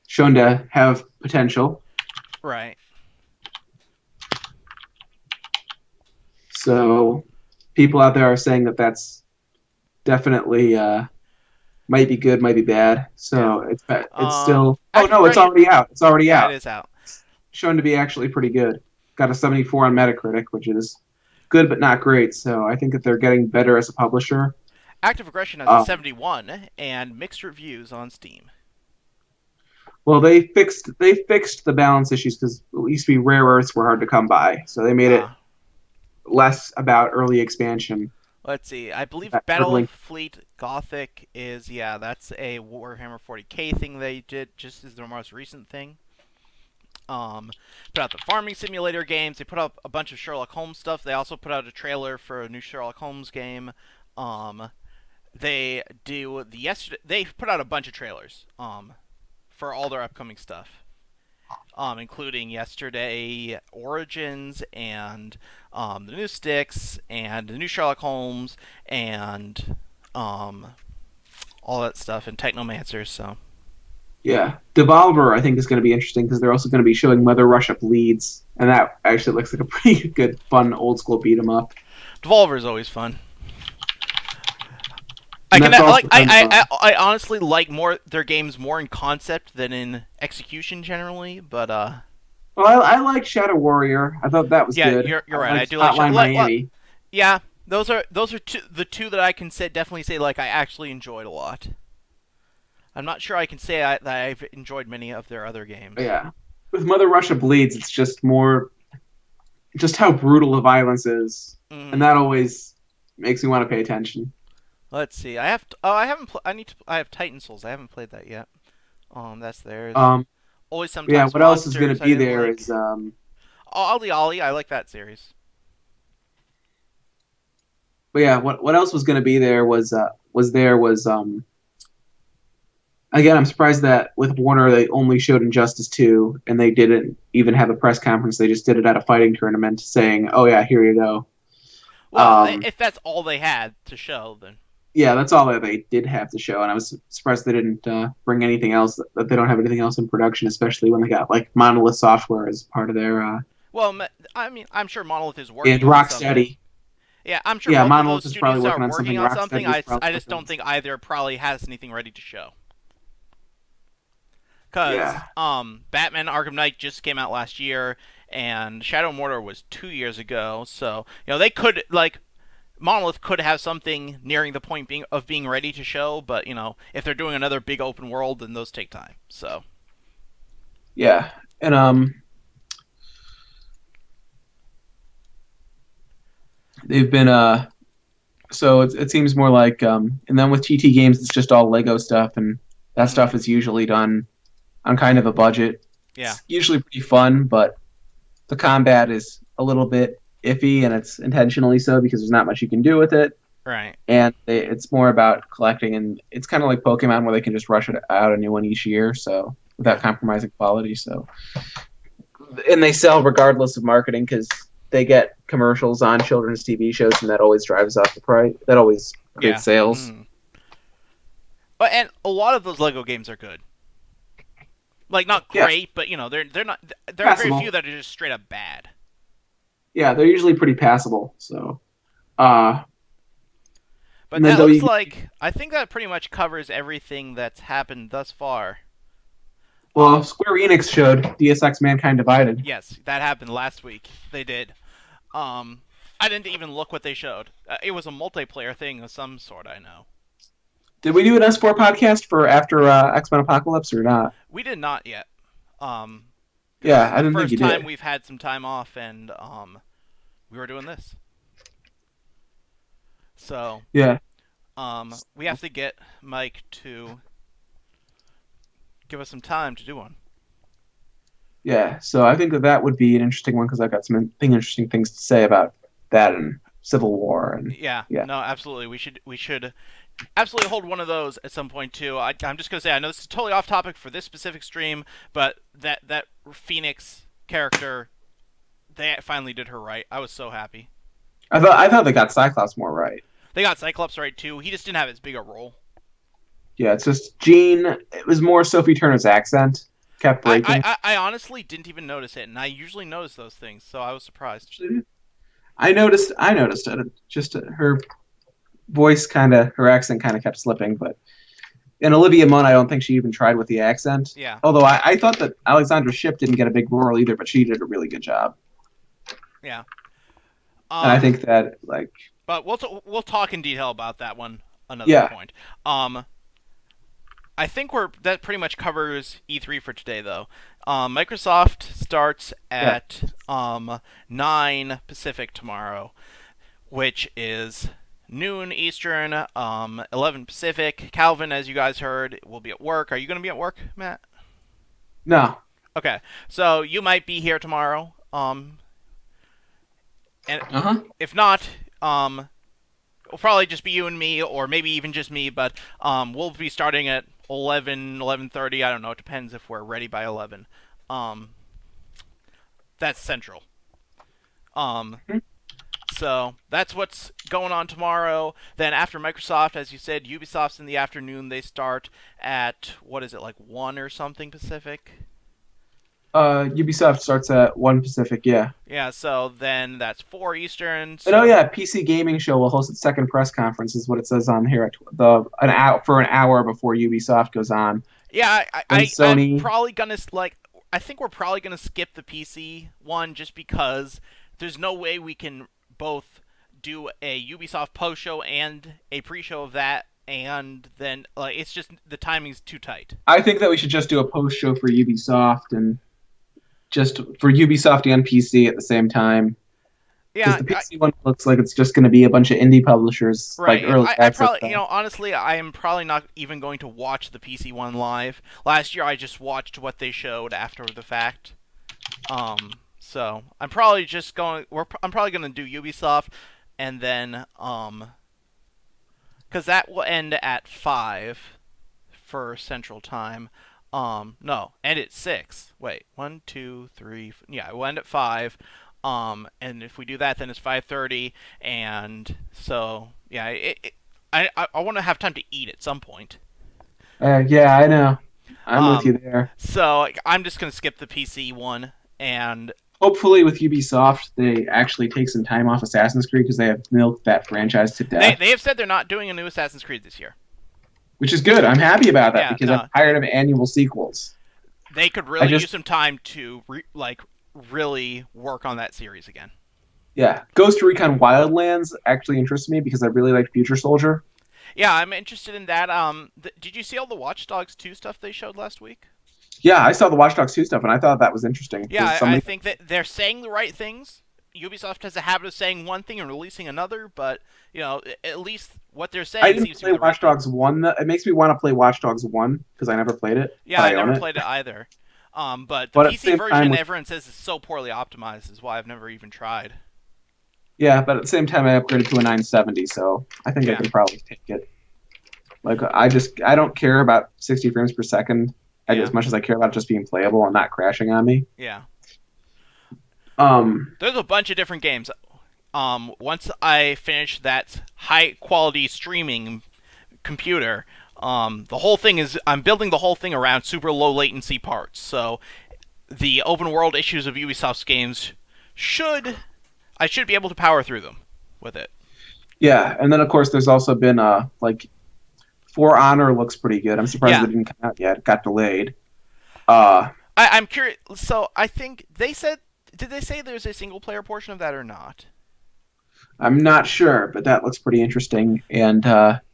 B: shown to have potential.
A: Right.
B: So people out there are saying that that's definitely might be good, might be bad. So it's still. Oh no, it's already out. It's already out.
A: It is out.
B: Shown to be actually pretty good. Got a 74 on Metacritic, which is good but not great. So I think that they're getting better as a publisher.
A: Active Aggression has a 71 and mixed reviews on Steam.
B: Well, they fixed the balance issues because it used to be rare earths were hard to come by, so they made it less about early expansion.
A: Let's see. I believe
B: That
A: Battlefleet Gothic is that's a Warhammer 40k thing they did, just as their most recent thing. Put out the farming simulator games. They put out a bunch of Sherlock Holmes stuff. They also put out a trailer for a new Sherlock Holmes game. They put out a bunch of trailers for all their upcoming stuff, including yesterday Origins and the new Styx and the new Sherlock Holmes and all that stuff and Technomancer. So.
B: Yeah, Devolver I think is going to be interesting because they're also going to be showing Mother Russia Bleeds, and that actually looks like a pretty good, fun, old school beat 'em up.
A: Devolver is always fun. I
B: And
A: can
B: that's
A: like
B: also kind of,
A: I honestly like more their games more in concept than in execution generally, but
B: well, I like Shadow Warrior. I thought that was
A: yeah,
B: good.
A: you're
B: I
A: right. I
B: liked
A: do like
B: Hotline Miami.
A: yeah. Those are the two that I can definitely say like I actually enjoyed a lot. I'm not sure I can say that I've enjoyed many of their other games.
B: Yeah. With Mother Russia Bleeds, it's just more just how brutal the violence is, and
A: Mm.
B: that always makes me want to pay attention.
A: Let's see. I have I haven't I need to I have Titan Souls. I haven't played that yet. That's theirs.
B: Um,
A: Always
B: yeah,
A: sometimes
B: what else is going to
A: monsters. I
B: be
A: didn't
B: there
A: like.
B: is
A: Ollie Ollie. I like that series.
B: but yeah, what else was going to be there was again, I'm surprised that with Warner they only showed Injustice 2 and they didn't even have a press conference. They just did it at a fighting tournament saying, "Oh yeah, here you go."
A: Well,
B: Um,
A: if that's all they had to show, then
B: yeah, that's all that they did have to show, and I was surprised they didn't bring anything else. That they don't have anything else in production, especially when they got like Monolith Software as part of their
A: well, I mean, I'm sure Monolith is
B: and
A: working on something.
B: Rocksteady.
A: Yeah, I'm sure
B: Yeah,
A: both of those
B: Monolith is probably
A: studios are
B: working on
A: working
B: something.
A: on something.
B: Rocksteady is probably
A: I just
B: working on
A: don't think
B: something.
A: either probably has anything ready to show. Cause
B: Yeah,
A: Batman Arkham Knight just came out last year, and Shadow Mordor was 2 years ago. So they could like Monolith could have something nearing the point being ready to show, but if they're doing another big open world, then those take time. So
B: yeah, and they've been so it seems more like and then with TT Games it's just all Lego stuff, and that
A: mm,
B: stuff is usually done on kind of a budget.
A: yeah,
B: It's usually pretty fun, but the combat is a little bit iffy, and it's intentionally so because there's not much you can do with it.
A: right,
B: And it's more about collecting, and it's kind of like Pokemon where they can just rush it out a new one each year, so without
A: yeah,
B: compromising quality. So, and they sell regardless of marketing because they get commercials on children's TV shows, and that always drives up the price. That always
A: yeah.
B: creates sales.
A: Mm. But and a lot of those Lego games are good. Like not
B: Yeah,
A: great, but they're not. There are very few
B: passable.
A: that are just straight up bad.
B: Yeah, they're usually pretty passable. So, uh,
A: But
B: and then
A: that looks
B: W.
A: like I think that pretty much covers everything that's happened thus far.
B: Well, Square Enix showed Deus Ex: Mankind Divided.
A: Yes, that happened last week. They did. Um, I didn't even look what they showed. It was a multiplayer thing of some sort. I know.
B: Did we do an S4 podcast for after X Men Apocalypse or not?
A: We did not yet. Um, because this
B: Yeah,
A: is
B: I
A: the
B: didn't think
A: first
B: you
A: time
B: did.
A: we've had some time off, and we were doing this. So
B: Yeah,
A: we have to get Mike to give us some time to do one.
B: yeah. So I think that would be an interesting one because I've got some interesting things to say about that and Civil War and
A: Yeah,
B: yeah,
A: no, absolutely. We should absolutely hold one of those at some point too. I'm just gonna say I know this is totally off topic for this specific stream, but that Phoenix character, they finally did her right. I was so happy.
B: I thought they got Cyclops more right.
A: They got Cyclops right too. He just didn't have as big a role.
B: Yeah, it's just Jean. It was more Sophie Turner's accent kept breaking.
A: I honestly didn't even notice it, and I usually notice those things, so I was surprised.
B: I noticed it. Just her voice her accent kind of kept slipping. But in Olivia Munn, I don't think she even tried with the accent.
A: Yeah,
B: Although I thought that Alexandra Shipp didn't get a big role either, but she did a really good job.
A: yeah.
B: And I think that
A: But we'll talk in detail about that one another
B: yeah,
A: point. I think that pretty much covers E3 for today, though. Microsoft starts
B: yeah.
A: at 9 Pacific tomorrow, which is noon Eastern, 11 Pacific. Calvin, as you guys heard, will be at work. Are you going to be at work, Matt?
B: No.
A: Okay, so you might be here tomorrow. And
B: Uh-huh.
A: if not, it'll probably just be you and me, or maybe even just me. But we'll be starting at 11:30. I don't know. It depends if we're ready by 11. Um, that's Central. Um,
B: Hmm.
A: so that's what's going on tomorrow. Then after Microsoft, as you said, Ubisoft's in the afternoon. They start at what is it, like 1 or something Pacific?
B: Ubisoft starts at 1 Pacific, yeah.
A: Yeah, so then that's 4 Eastern.
B: And oh
A: So
B: yeah, PC Gaming Show will host its second press conference, is what it says on here. At an hour before Ubisoft goes on.
A: yeah,
B: Then
A: I'm
B: Sony.
A: probably gonna like. I think we're probably gonna skip the PC one just because there's no way we can both do a Ubisoft post show and a pre show of that, and then like it's just the timing's too tight.
B: I think that we should just do a post show for Ubisoft and just for Ubisoft and PC at the same time. Because
A: Yeah,
B: the PC one looks like it's just going to be a bunch of indie publishers, like
A: right.
B: early
A: I
B: access
A: probably,
B: stuff.
A: honestly, I am probably not even going to watch the PC one live. Last year, I just watched what they showed after the fact. So I'm probably just going. I'm probably going to do Ubisoft, and then because that will end at 5 for Central Time. No, end at 6. Wait, 1, 2, 3. Yeah, it will end at 5. And if we do that, then it's 5:30, and so yeah, I want to have time to eat at some point.
B: Yeah, I know. I'm with you
A: Um,
B: there.
A: so like, I'm just gonna skip the PC one, and
B: Hopefully, with Ubisoft, they actually take some time off Assassin's Creed because they have milked that franchise to
A: they
B: death,
A: they have said they're not doing a new Assassin's Creed this year.
B: which is good. I'm happy about that
A: Yeah,
B: because I'm
A: no,
B: tired of annual sequels.
A: they could
B: I
A: really use
B: just,
A: some time to really work on that series again.
B: yeah, Ghost Recon Wildlands actually interests me because I really like Future Soldier.
A: Yeah, I'm interested in that. Did you see all the Watch Dogs 2 stuff they showed last week?
B: Yeah, I saw the Watch Dogs 2 stuff and I thought that was interesting
A: Yeah,
B: because
A: I
B: somebody.
A: think that they're saying the right things. Ubisoft has a habit of saying one thing and releasing another, but at least what they're
B: I
A: saying
B: didn't
A: seems to
B: play
A: be the right
B: Watch
A: thing.
B: Dogs 1. It makes me want to play Watch Dogs 1 because I never played it,
A: Yeah,
B: but
A: I
B: I own
A: never
B: it.
A: played it either. But the
B: But at the
A: PC
B: same time,
A: version, everyone says is so poorly optimized, is why I've never even tried.
B: yeah, but at the same time, I upgraded to a 970, so I think I
A: Yeah,
B: can probably take it. Like I don't care about 60 frames per second
A: yeah,
B: as much as I care about just being playable and not crashing on me.
A: yeah.
B: Um,
A: There's a bunch of different games. Once I finish that high quality streaming computer, the whole thing is I'm building the whole thing around super low latency parts. So the open world issues of Ubisoft's games should I should be able to power through them with it.
B: yeah, and then of course there's also been like For Honor looks pretty good. I'm surprised it
A: Yeah,
B: didn't come out yet. It got delayed. Uh,
A: I'm curious. So I think they said, did they say there's a single player portion of that or not?
B: I'm not sure, but that looks pretty interesting. And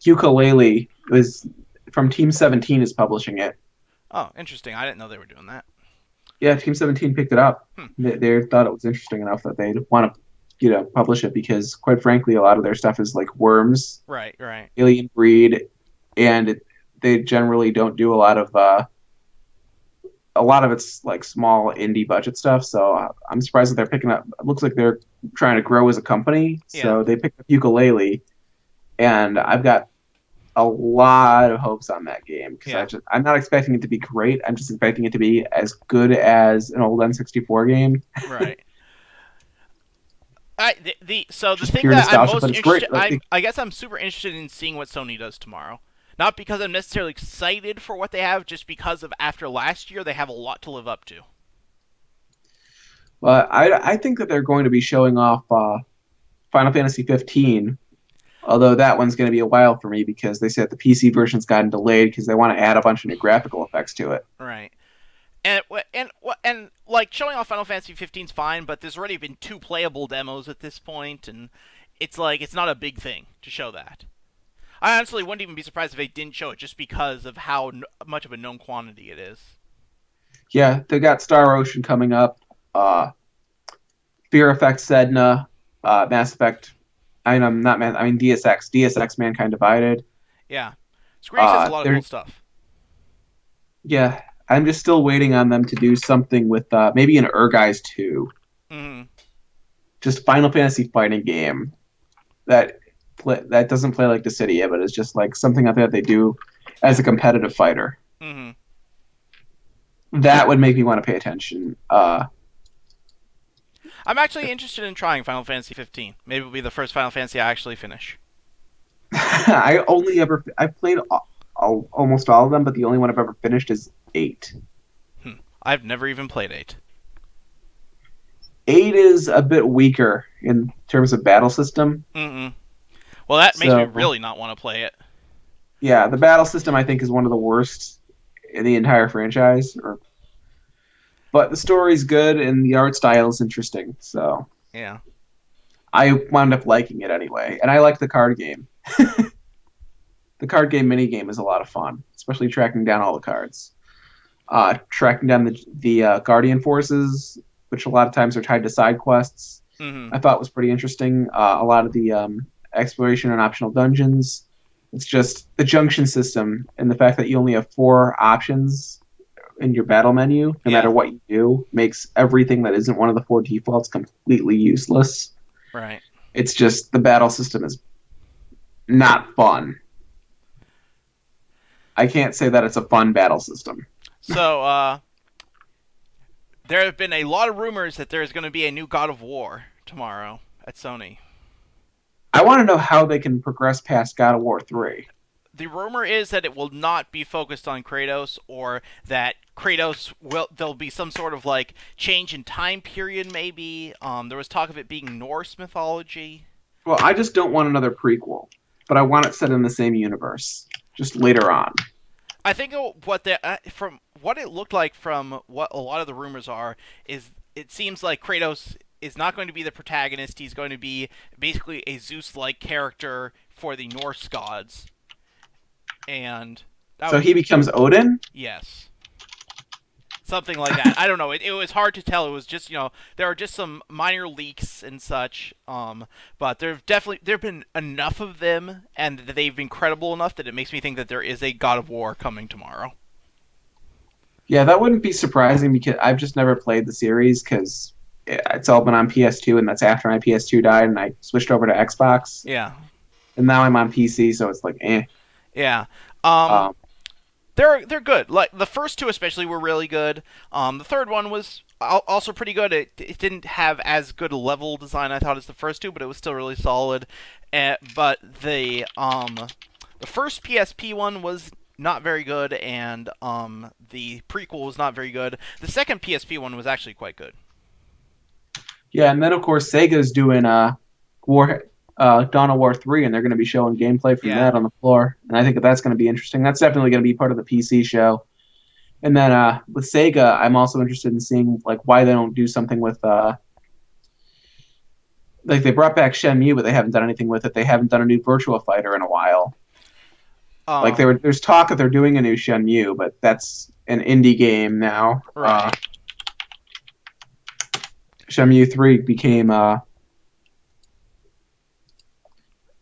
B: Ukulele is from Team 17 is publishing it.
A: Oh, interesting. I didn't know they were doing that.
B: Yeah, Team 17 picked it up.
A: Hmm.
B: They thought it was interesting enough that they'd want to, publish it because, quite frankly, a lot of their stuff is like Worms,
A: Right, right.
B: Alien Breed, and they generally don't do a lot of it's like small indie budget stuff. So I'm surprised that they're picking up. It looks like they're trying to grow as a company.
A: Yeah,
B: So they picked up Ukulele, and I've got a lot of hopes on that game because
A: yeah.
B: I'm not expecting it to be great. I'm just expecting it to be as good as an old N64 game.
A: Right. So the
B: Just
A: thing
B: pure
A: that I'm
B: nostalgia,
A: most
B: but it's great.
A: interested, I guess I'm super interested in seeing what Sony does tomorrow. Not because I'm necessarily excited for what they have, just because of after last year they have a lot to live up to.
B: But I think that they're going to be showing off Final Fantasy 15. Although that one's going to be a while for me because they said the PC version's gotten delayed because they want to add a bunch of new graphical effects to it.
A: Right. And like showing off Final Fantasy 15 is fine, but there's already been 2 playable demos at this point, and it's like it's not a big thing to show that. I honestly wouldn't even be surprised if they didn't show it just because of how much of a known quantity it is.
B: Yeah, they got Star Ocean coming up, uh, Fear Effect Sedna, Mass Effect. I'm not man. I mean DSX, Mankind Divided.
A: Yeah. Square Enix has a lot of
B: They're
A: cool stuff.
B: yeah. I'm just still waiting on them to do something with maybe an Urgeist 2,
A: Hmm.
B: just Final Fantasy fighting game that that doesn't play like Dissidia, but it's just like something out there they do as a competitive fighter.
A: Hmm.
B: That would make me want to pay attention.
A: I'm actually interested in trying Final Fantasy 15. Maybe it'll be the first Final Fantasy I actually finish.
B: I played almost all of them, but the only one I've ever finished is 8.
A: Hmm. I've never even played 8.
B: 8 is a bit weaker in terms of battle system.
A: Mm-mm. Well, that makes me
B: So
A: really not want to play it.
B: yeah, the battle system I think is one of the worst in the entire franchise. But the story's good and the art style is interesting. So
A: Yeah.
B: I wound up liking it anyway, and I like the card game. The card game mini game is a lot of fun, especially tracking down all the cards. Tracking down the Guardian forces, which a lot of times are tied to side quests,
A: Mm-hmm.
B: I thought was pretty interesting. A lot of the exploration and optional dungeons. It's just the junction system and the fact that you only have 4 options in your battle menu, no
A: Yeah.
B: matter what you do, makes everything that isn't one of the 4 defaults completely useless.
A: Right.
B: It's just the battle system is not fun. I can't say that it's a fun battle system.
A: So, there have been a lot of rumors that there's going to be a new God of War tomorrow at Sony.
B: I want to know how they can progress past God of War 3.
A: The rumor is that it will not be focused on Kratos, or that there'll be some sort of like change in time period. Maybe there was talk of it being Norse mythology.
B: Well, I just don't want another prequel, but I want it set in the same universe, just later on.
A: I think from what it looked like, from what a lot of the rumors are, is it seems like Kratos is not going to be the protagonist. He's going to be basically a Zeus-like character for the Norse gods, and
B: So he becomes Odin?
A: yes. Something like that. I don't know. It was hard to tell. It was just, there are just some minor leaks and such. But there've been enough of them, and they've been credible enough that it makes me think that there is a God of War coming tomorrow.
B: Yeah, that wouldn't be surprising because I've just never played the series because it's all been on PS2, and that's after my PS2 died, and I switched over to Xbox,
A: Yeah.
B: and now I'm on PC, so it's like, eh.
A: Yeah.
B: Um,
A: They're good. Like the first 2 especially were really good. The third one was also pretty good. It didn't have as good a level design, I thought, as the first 2, but it was still really solid. But the first PSP one was not very good, and the prequel was not very good. The second PSP one was actually quite good.
B: yeah, and then of course Sega's doing Dawn of War 3, and they're going to be showing gameplay from that on the floor, and I think that's going to be interesting. That's definitely going to be part of the PC show. And then with Sega, I'm also interested in seeing like why they don't do something with like they brought back Shenmue, but they haven't done anything with it. They haven't done a new Virtua Fighter in a while. Like there's talk that they're doing a new Shenmue, but that's an indie game now.
A: Right.
B: Shenmue 3 became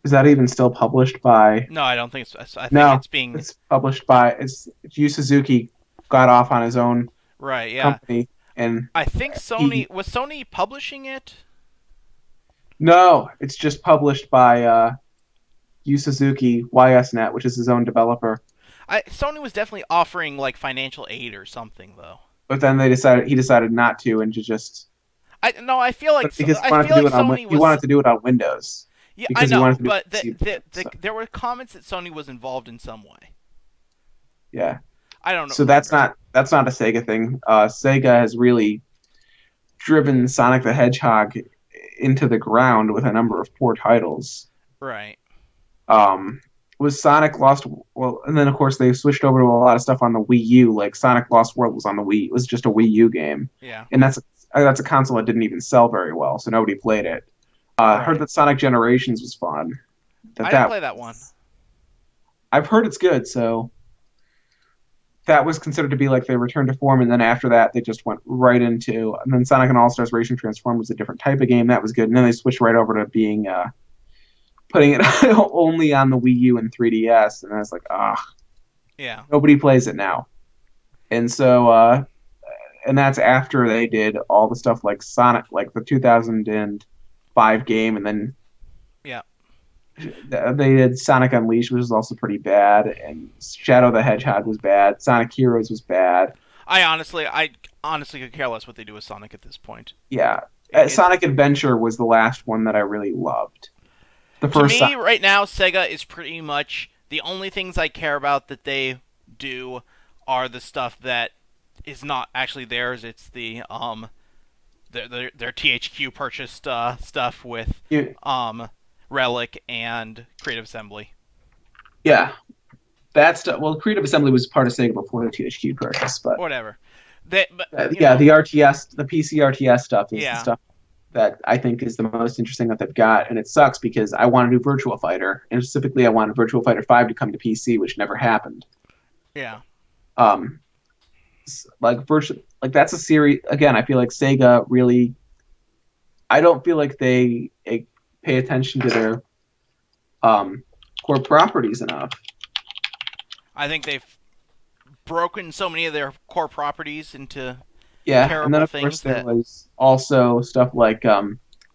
B: is that even still published by?
A: No, I don't think so. I think it's being.
B: It's published by. Yu Suzuki got off on his own company, and
A: I think Sony was Sony publishing it.
B: No, it's just published by Yu Suzuki, YSNet, which is his own developer.
A: Sony was definitely offering like financial aid or something, though.
B: But then he decided not to, and to just.
A: I feel like
B: because
A: Sony
B: he wanted to do it on Windows.
A: Yeah, I know, but there were comments that Sony was involved in some way.
B: Yeah,
A: I don't know.
B: So that's not a Sega thing. Sega has really driven Sonic the Hedgehog into the ground with a number of poor titles.
A: Right.
B: Was Sonic Lost? Well, and then of course they switched over to a lot of stuff on the Wii U. Like Sonic Lost World was on the Wii. It was just a Wii U game.
A: Yeah.
B: And that's a console that didn't even sell very well, so nobody played it. I heard that Sonic Generations was fun.
A: I didn't play that one.
B: I've heard it's good, so that was considered to be like they returned to form, and then after that they just went right into. And then Sonic and All Stars Racing Transform was a different type of game that was good, and then they switched right over to being putting it only on the Wii U and 3DS, and I was like,
A: yeah,
B: nobody plays it now, and so and that's after they did all the stuff like Sonic, like the 2005 game, and then they did Sonic Unleashed, which was also pretty bad, and Shadow the Hedgehog was bad. Sonic Heroes was bad.
A: I honestly could care less what they do with Sonic at this point.
B: Yeah, Sonic Adventure was the last one that I really loved.
A: To me, right now, Sega is pretty much the only things I care about that they do are the stuff that is not actually theirs. It's their THQ purchased stuff with
B: Yeah,
A: Relic and Creative Assembly.
B: yeah. That stuff. Well, Creative Assembly was part of Sega before the THQ purchase, but
A: Whatever. But
B: yeah, the RTS, the PC RTS stuff is the
A: yeah,
B: stuff that I think is the most interesting that they've got, and it sucks because I want a new Virtua Fighter, and specifically I want Virtua Fighter 5 to come to PC, which never happened.
A: yeah.
B: Um, like that's a series again. I feel like Sega really. I don't feel like they pay attention to their um, core properties enough.
A: I think they've broken so many of their core properties into
B: Yeah, and then
A: terrible
B: of course
A: things
B: there
A: that.
B: was also stuff like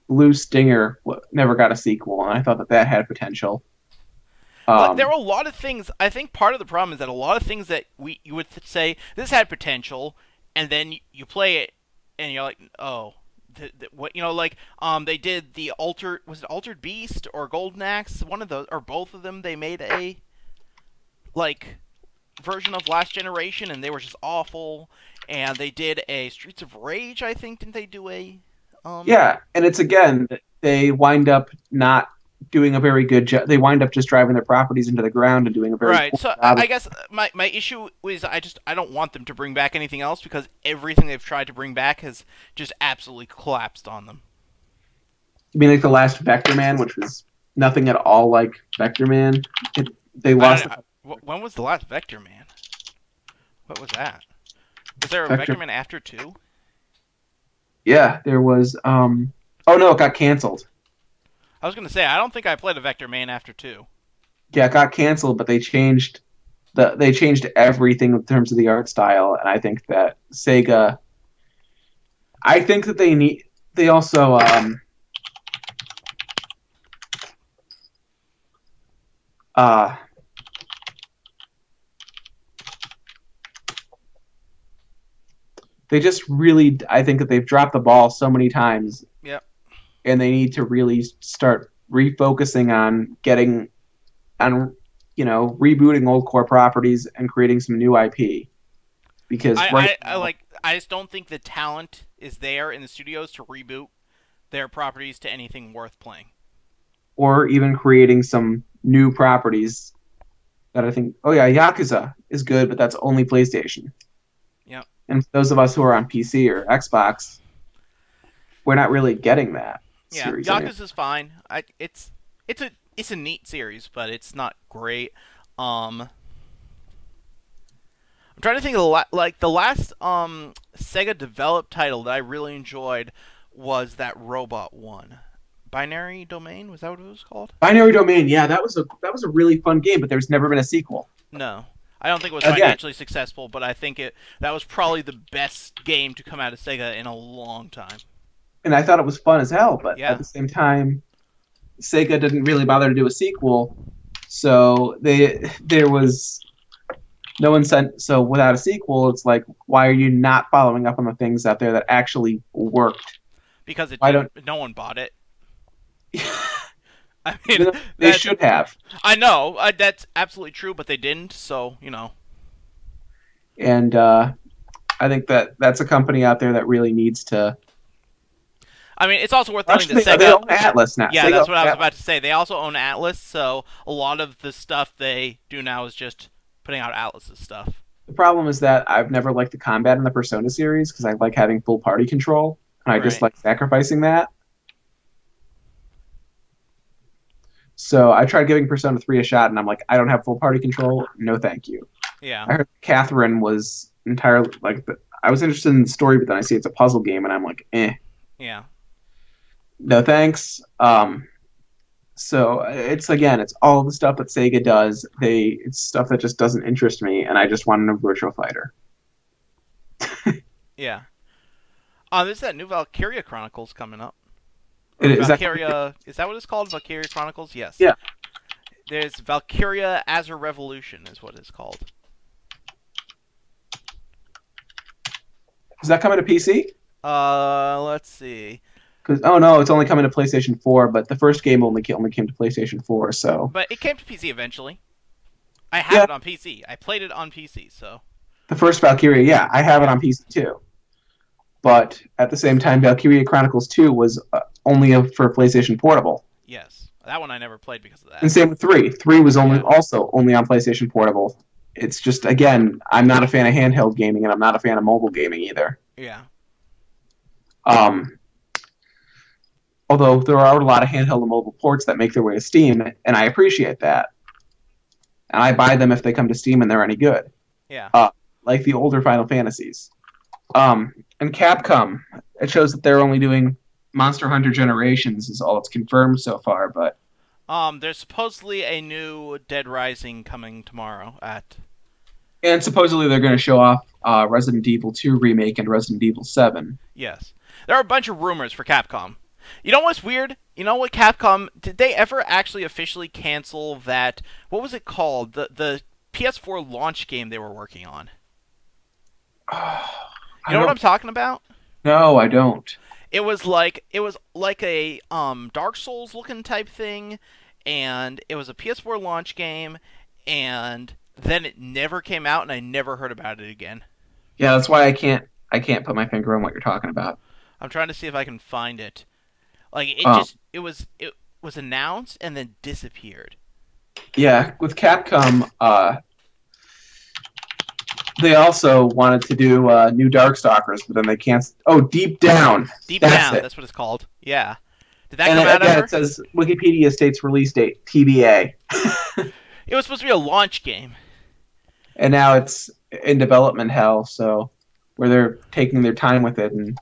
B: Blue Stinger never got a sequel, and I thought that had potential.
A: Like there
B: Um,
A: were a lot of things. I think part of the problem is that a lot of things that you would say this had potential, and then you play it, and you're like, oh, what like they did the Altered Beast or Golden Axe, one of those or both of them. They made a like version of Last Generation, and they were just awful. And they did a Streets of Rage, I think. Didn't they do a
B: yeah, and it's again they wind up not doing a very good job. They wind up just driving their properties into the ground and doing a very
A: Right.
B: poor
A: So
B: job.
A: I guess my issue is I don't want them to bring back anything else because everything they've tried to bring back has just absolutely collapsed on them.
B: I mean, like the last Vector Man, which was nothing at all like Vector Man. They
A: I
B: lost
A: don't. When was the last Vector Man? What was that? Was there a
B: Vector.
A: Vector Man after 2?
B: Yeah, there was. Oh no, it got canceled.
A: I was gonna say I don't think I played a Vector Man after 2.
B: Yeah, it got canceled, but they changed everything in terms of the art style, and I think that Sega. I think that they need. They also uh they just really. I think that they've dropped the ball so many times,
A: Yep.
B: and they need to really start refocusing on getting on rebooting old core properties and creating some new IP because right
A: I
B: now,
A: like I just don't think the talent is there in the studios to reboot their properties to anything worth playing.
B: or even creating some new properties that I think Yakuza is good, but that's only PlayStation.
A: Yep.
B: And for those of us who are on PC or Xbox, we're not really getting that
A: Yeah,
B: series anymore.
A: Yakuza's fine. It's a neat series, but it's not great. I'm trying to think of the last Sega developed title that I really enjoyed was that robot one. Binary Domain, was that what it was called?
B: Binary Domain, yeah, that was a really fun game, but there's never been a sequel.
A: No. I don't think it was
B: Again,
A: financially successful, but I think that was probably the best game to come out of Sega in a long time.
B: and I thought it was fun as hell, but at
A: Yeah.
B: the same time, Sega didn't really bother to do a sequel, so there was no one sent. So without a sequel, it's like, why are you not following up on the things out there that actually worked?
A: Because it
B: Why
A: didn't
B: don't
A: no one bought it. I mean,
B: they
A: that's
B: should have?
A: I know that's absolutely true, but they didn't. So
B: And I think that that's a company out there that really needs to.
A: I mean, it's also worth noting that
B: Actually, they
A: Sega.
B: own Atlas now.
A: Yeah,
B: Sega
A: that's
B: owns
A: what I was
B: Atlas.
A: about to say. They also own Atlas, so a lot of the stuff they do now is just putting out Atlas's stuff.
B: The problem is that I've never liked the combat in the Persona series because I like having full party control, and I just
A: Right.
B: like sacrificing that. So I tried giving Persona 3 a shot, and I'm like, I don't have full party control. No, thank you.
A: Yeah.
B: I heard Catherine was entirely like. I was interested in the story, but then I see it's a puzzle game, and I'm like,
A: Yeah.
B: no thanks. So it's all the stuff that Sega does. It's stuff that just doesn't interest me, and I just want a Virtual Fighter.
A: Yeah. There's that new Valkyria Chronicles coming up. Or
B: Is that
A: Valkyria, is that what it's called? Valkyria Chronicles? Yes.
B: Yeah.
A: There's Valkyria Azure Revolution is what it's called.
B: is that coming to PC?
A: Let's see.
B: Because oh no, it's only coming to PlayStation 4. But the first game only came to PlayStation 4. So
A: But it came to PC eventually. I have
B: Yeah.
A: it on PC. I played it on PC, so
B: The first Valkyria, yeah, I have it
A: Yeah.
B: on PC too. But at the same time, Valkyria Chronicles 2 was only for PlayStation Portable.
A: Yes. That one I never played because of
B: And
A: that.
B: same with 3. 3 was
A: Yeah.
B: also only on PlayStation Portable. It's just, again, I'm not a fan of handheld gaming, and I'm not a fan of mobile gaming either.
A: Yeah.
B: Um, although there are a lot of handheld and mobile ports that make their way to Steam, and I appreciate that. And I buy them if they come to Steam and they're any good.
A: Yeah.
B: Like the older Final Fantasies. And Capcom, it shows that they're only doing Monster Hunter Generations is all it's confirmed so far, but
A: There's supposedly a new Dead Rising coming tomorrow at.
B: and supposedly they're going to show off Resident Evil 2 remake and Resident Evil 7.
A: Yes. There are a bunch of rumors for Capcom. You know what's weird? You know what, Capcom, did they ever actually officially cancel that, what was it called? The PS4 launch game they were working on. You know what I'm talking about?
B: No, I don't.
A: It was like a Dark Souls looking type thing, and it was a PS4 launch game, and then it never came out, and I never heard about it again.
B: Yeah, that's why I can't put my finger on what you're talking about.
A: I'm trying to see if I can find it. Like
B: Um,
A: it was announced and then disappeared.
B: yeah, with Capcom, they also wanted to do new Darkstalkers, but then they canceled. Oh, Deep Down.
A: Deep
B: That's
A: Down,
B: it.
A: that's what it's called. Yeah. Did that
B: And
A: come out
B: again,
A: ever?
B: it says Wikipedia states release date TBA,
A: It was supposed to be a launch game.
B: and now it's in development hell. So where they're taking their time with it, and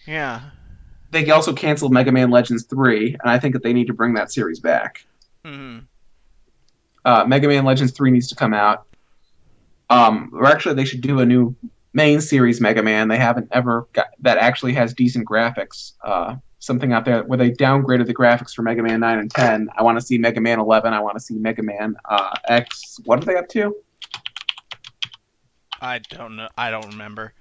A: Yeah.
B: they also canceled Mega Man Legends 3, and I think that they need to bring that series back.
A: Hmm.
B: Mega Man Legends 3 needs to come out. Or actually, they should do a new main series Mega Man. They haven't ever got that actually has decent graphics. Something out there where they downgraded the graphics for Mega Man 9 and 10. I want to see Mega Man 11. I want to see Mega Man X. What are they up to?
A: I don't know. I don't remember.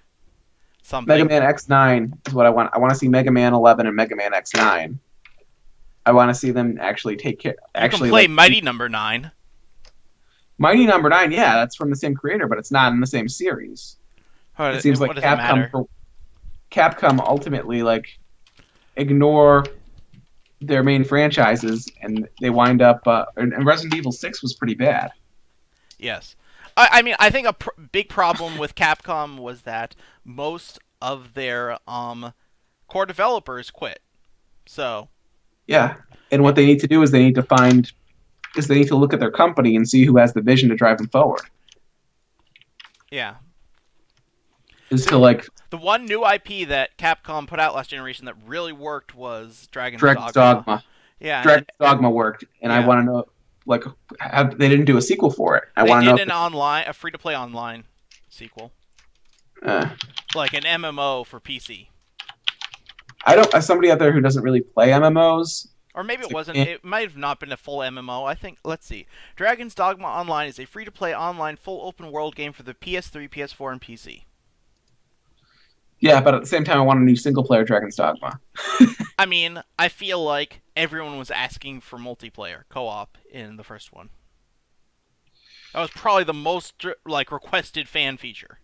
A: Something.
B: Mega Man X9 is what I want. I want to see Mega Man 11 and Mega Man X9. I want to see them actually take care.
A: You
B: Actually,
A: can play
B: like,
A: Mighty Number 9.
B: Mighty Number 9. Yeah, that's from the same creator, but it's not in the same series. It seems like
A: what does it matter?
B: Capcom ultimately ignore their main franchises, and they wind up. And Resident Evil 6 was pretty bad.
A: Yes. I mean, I think a big problem with Capcom was that most of their core developers quit. So.
B: Yeah, and what they need to do is they need to look at their company and see who has the vision to drive them forward.
A: Yeah.
B: Is to
A: The one new IP that Capcom put out last generation that really worked was Dragon's
B: Dogma.
A: Yeah.
B: Dragon's Dogma worked, and I
A: Yeah.
B: want to know they didn't do a sequel for it. I
A: They
B: want to
A: did
B: know
A: a free-to-play online sequel, like an MMO for PC.
B: I don't. As somebody out there who doesn't really play MMOs,
A: Or maybe it wasn't.
B: Yeah.
A: It might have not been a full MMO. I think. Let's see. Dragon's Dogma Online is a free-to-play online full open-world game for the PS3, PS4, and PC.
B: yeah, but at the same time, I want a new single-player Dragon's Dogma.
A: I mean, I feel like everyone was asking for multiplayer co-op in the first one. That was probably the most requested fan feature.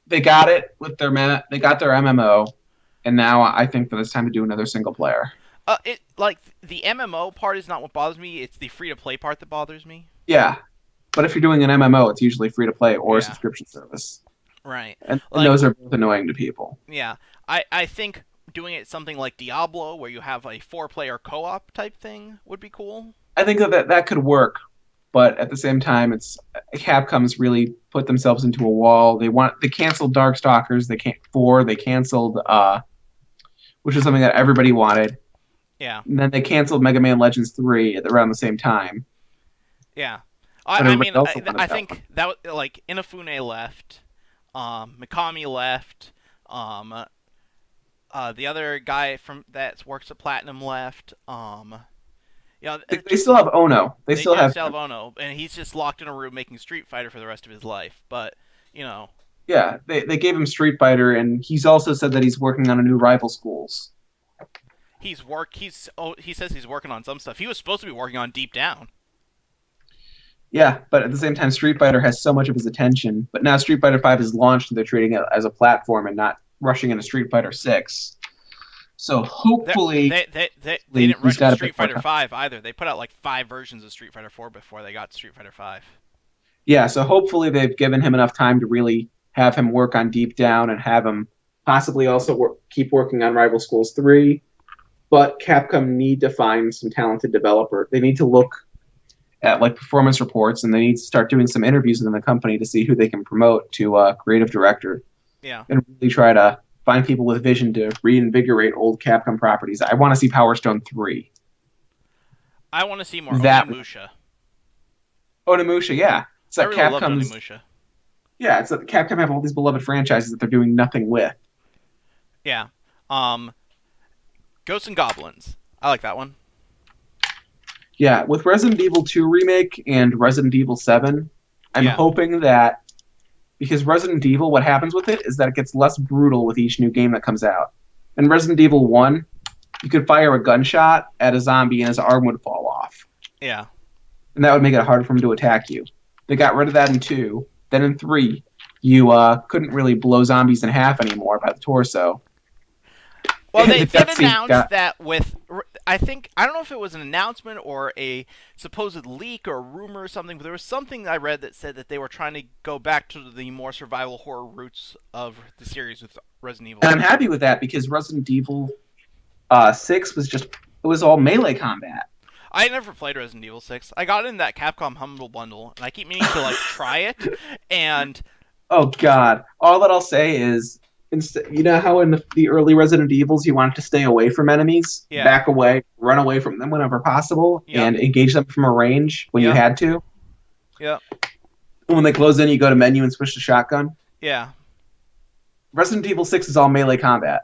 B: They got it with their they got their MMO, and now I think that it's time to do another single player.
A: The MMO part is not what bothers me. It's the free-to-play part that bothers me.
B: Yeah, but if you're doing an MMO, it's usually free to play or a
A: Yeah.
B: subscription service,
A: Right.
B: and those are both annoying to people.
A: Yeah. I think doing it something like Diablo, where you have a 4-player co-op type thing, would be cool.
B: I think that could work, but at the same time, it's Capcom's really put themselves into a wall. They canceled Darkstalkers. They canceled which is something that everybody wanted.
A: Yeah.
B: And then they canceled Mega Man Legends 3 around the same time.
A: Yeah.
B: But
A: I
B: everybody
A: mean,
B: also wanted
A: I
B: that
A: think
B: one.
A: that was, Inafune left, Mikami left, the other guy that works at Platinum left,
B: They still have Ono. They still have
A: Ono, and he's just locked in a room making Street Fighter for the rest of his life. But
B: Yeah, they gave him Street Fighter, and he's also said that he's working on a new Rival Schools.
A: he says he's working on some stuff. He was supposed to be working on Deep Down.
B: Yeah, but at the same time, Street Fighter has so much of his attention. But now Street Fighter Five is launched, and they're treating it as a platform and not rushing into Street Fighter Six. So
A: They
B: hopefully,
A: they didn't
B: he's
A: rush into
B: got a bit
A: Street
B: more
A: Fighter
B: time.
A: Five either. They put out like 5 versions of Street Fighter 4 before they got Street Fighter 5.
B: Yeah, so hopefully they've given him enough time to really have him work on Deep Down and have him possibly also keep working on Rival Schools 3. But Capcom need to find some talented developer. They need to look at like performance reports, and they need to start doing some interviews within the company to see who they can promote to creative director
A: Yeah,
B: and really try to find people with vision to reinvigorate old Capcom properties. I want to see Power Stone 3.
A: I want to see more
B: That
A: Onimusha.
B: Onimusha, yeah. It's
A: I
B: like
A: really loved
B: Capcom's
A: Onimusha.
B: yeah, it's like Capcom have all these beloved franchises that they're doing nothing with.
A: Yeah. Um, Ghosts and Goblins. I like that one.
B: Yeah, with Resident Evil 2 remake and Resident Evil 7, I'm
A: Yeah.
B: hoping that because Resident Evil, what happens with it is that it gets less brutal with each new game that comes out. In Resident Evil 1, you could fire a gunshot at a zombie and his arm would fall off.
A: Yeah.
B: And that would make it harder for him to attack you. They got rid of that in 2. Then in 3, you couldn't really blow zombies in half anymore by the torso.
A: Well, they
B: The
A: did
B: cutscene
A: announce
B: got-
A: that with. I don't know if it was an announcement or a supposed leak or rumor or something, but there was something I read that said that they were trying to go back to the more survival horror roots of the series with Resident Evil.
B: And I'm happy with that because Resident Evil 6 was just, it was all melee combat.
A: I never played Resident Evil 6. I got in that Capcom Humble Bundle, and I keep meaning to like try it. And
B: Oh God! All that I'll say is, you know how in the early Resident Evils you wanted to stay away from enemies,
A: Yeah.
B: back away, run away from them whenever possible,
A: Yep.
B: and engage them from a range when you
A: Yep.
B: had to.
A: yeah,
B: And when they close in, you go to menu and switch to shotgun.
A: yeah,
B: Resident Evil 6 is all melee combat.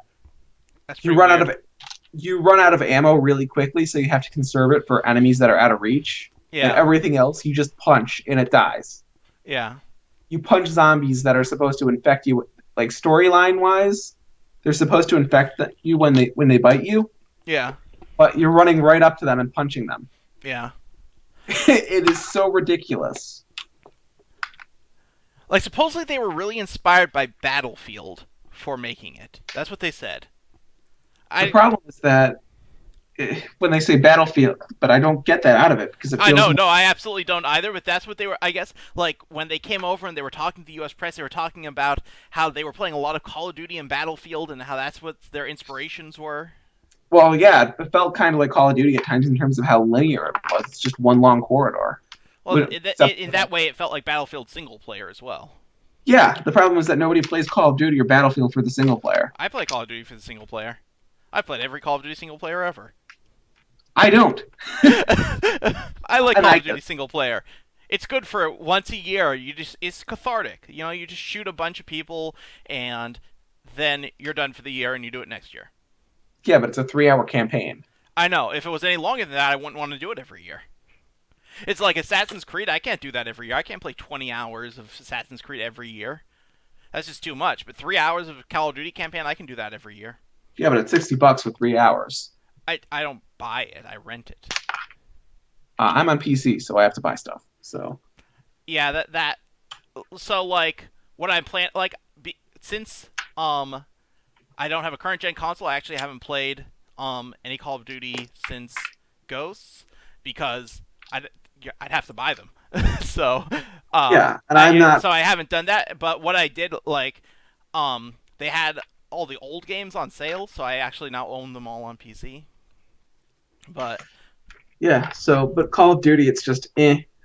A: that's
B: You
A: pretty
B: run
A: weird.
B: out of ammo really quickly, so you have to conserve it for enemies that are out of reach. And
A: Yeah,
B: everything else, you just punch and it dies.
A: yeah,
B: You punch zombies that are supposed to infect you, like storyline wise. They're supposed to infect you when they bite you,
A: yeah,
B: but you're running right up to them and punching them.
A: yeah.
B: It is so ridiculous.
A: Like supposedly they were really inspired by Battlefield for making it. That's what they said.
B: The problem is that when they say Battlefield, but I don't get that out of it because it
A: I
B: feels
A: know, I absolutely don't either, but that's what they were, I guess, like, when they came over and they were talking to the U.S. press, they were talking about how they were playing a lot of Call of Duty and Battlefield and how that's what their inspirations were.
B: well, yeah, it felt kind of like Call of Duty at times in terms of how linear it was. It's just one long corridor.
A: Well,
B: Except
A: in that way, it felt like Battlefield single player as well.
B: Yeah, the problem is that nobody plays Call of Duty or Battlefield for the single player.
A: I play Call of Duty for the single player. I played every Call of Duty single player ever.
B: I don't.
A: I like
B: And
A: Call
B: I
A: of Duty single player. It's good for once a year. It's cathartic. You know, you just shoot a bunch of people and then you're done for the year and you do it next year.
B: Yeah, but it's a 3-hour campaign.
A: I know. If it was any longer than that, I wouldn't want to do it every year. It's like Assassin's Creed. I can't do that every year. I can't play 20 hours of Assassin's Creed every year. That's just too much. But 3 hours of Call of Duty campaign, I can do that every year.
B: Yeah, but it's $60 for 3 hours.
A: I don't buy it. I rent it.
B: I'm on PC, so I have to buy stuff. So
A: Yeah, so like what I'm planning, like since I don't have a current gen console, I actually haven't played any Call of Duty since Ghosts because I'd have to buy them. So
B: yeah, and I'm not.
A: So I haven't done that. But what I did, like, they had all the old games on sale, so I actually now own them all on PC. But
B: Yeah, so but Call of Duty, it's just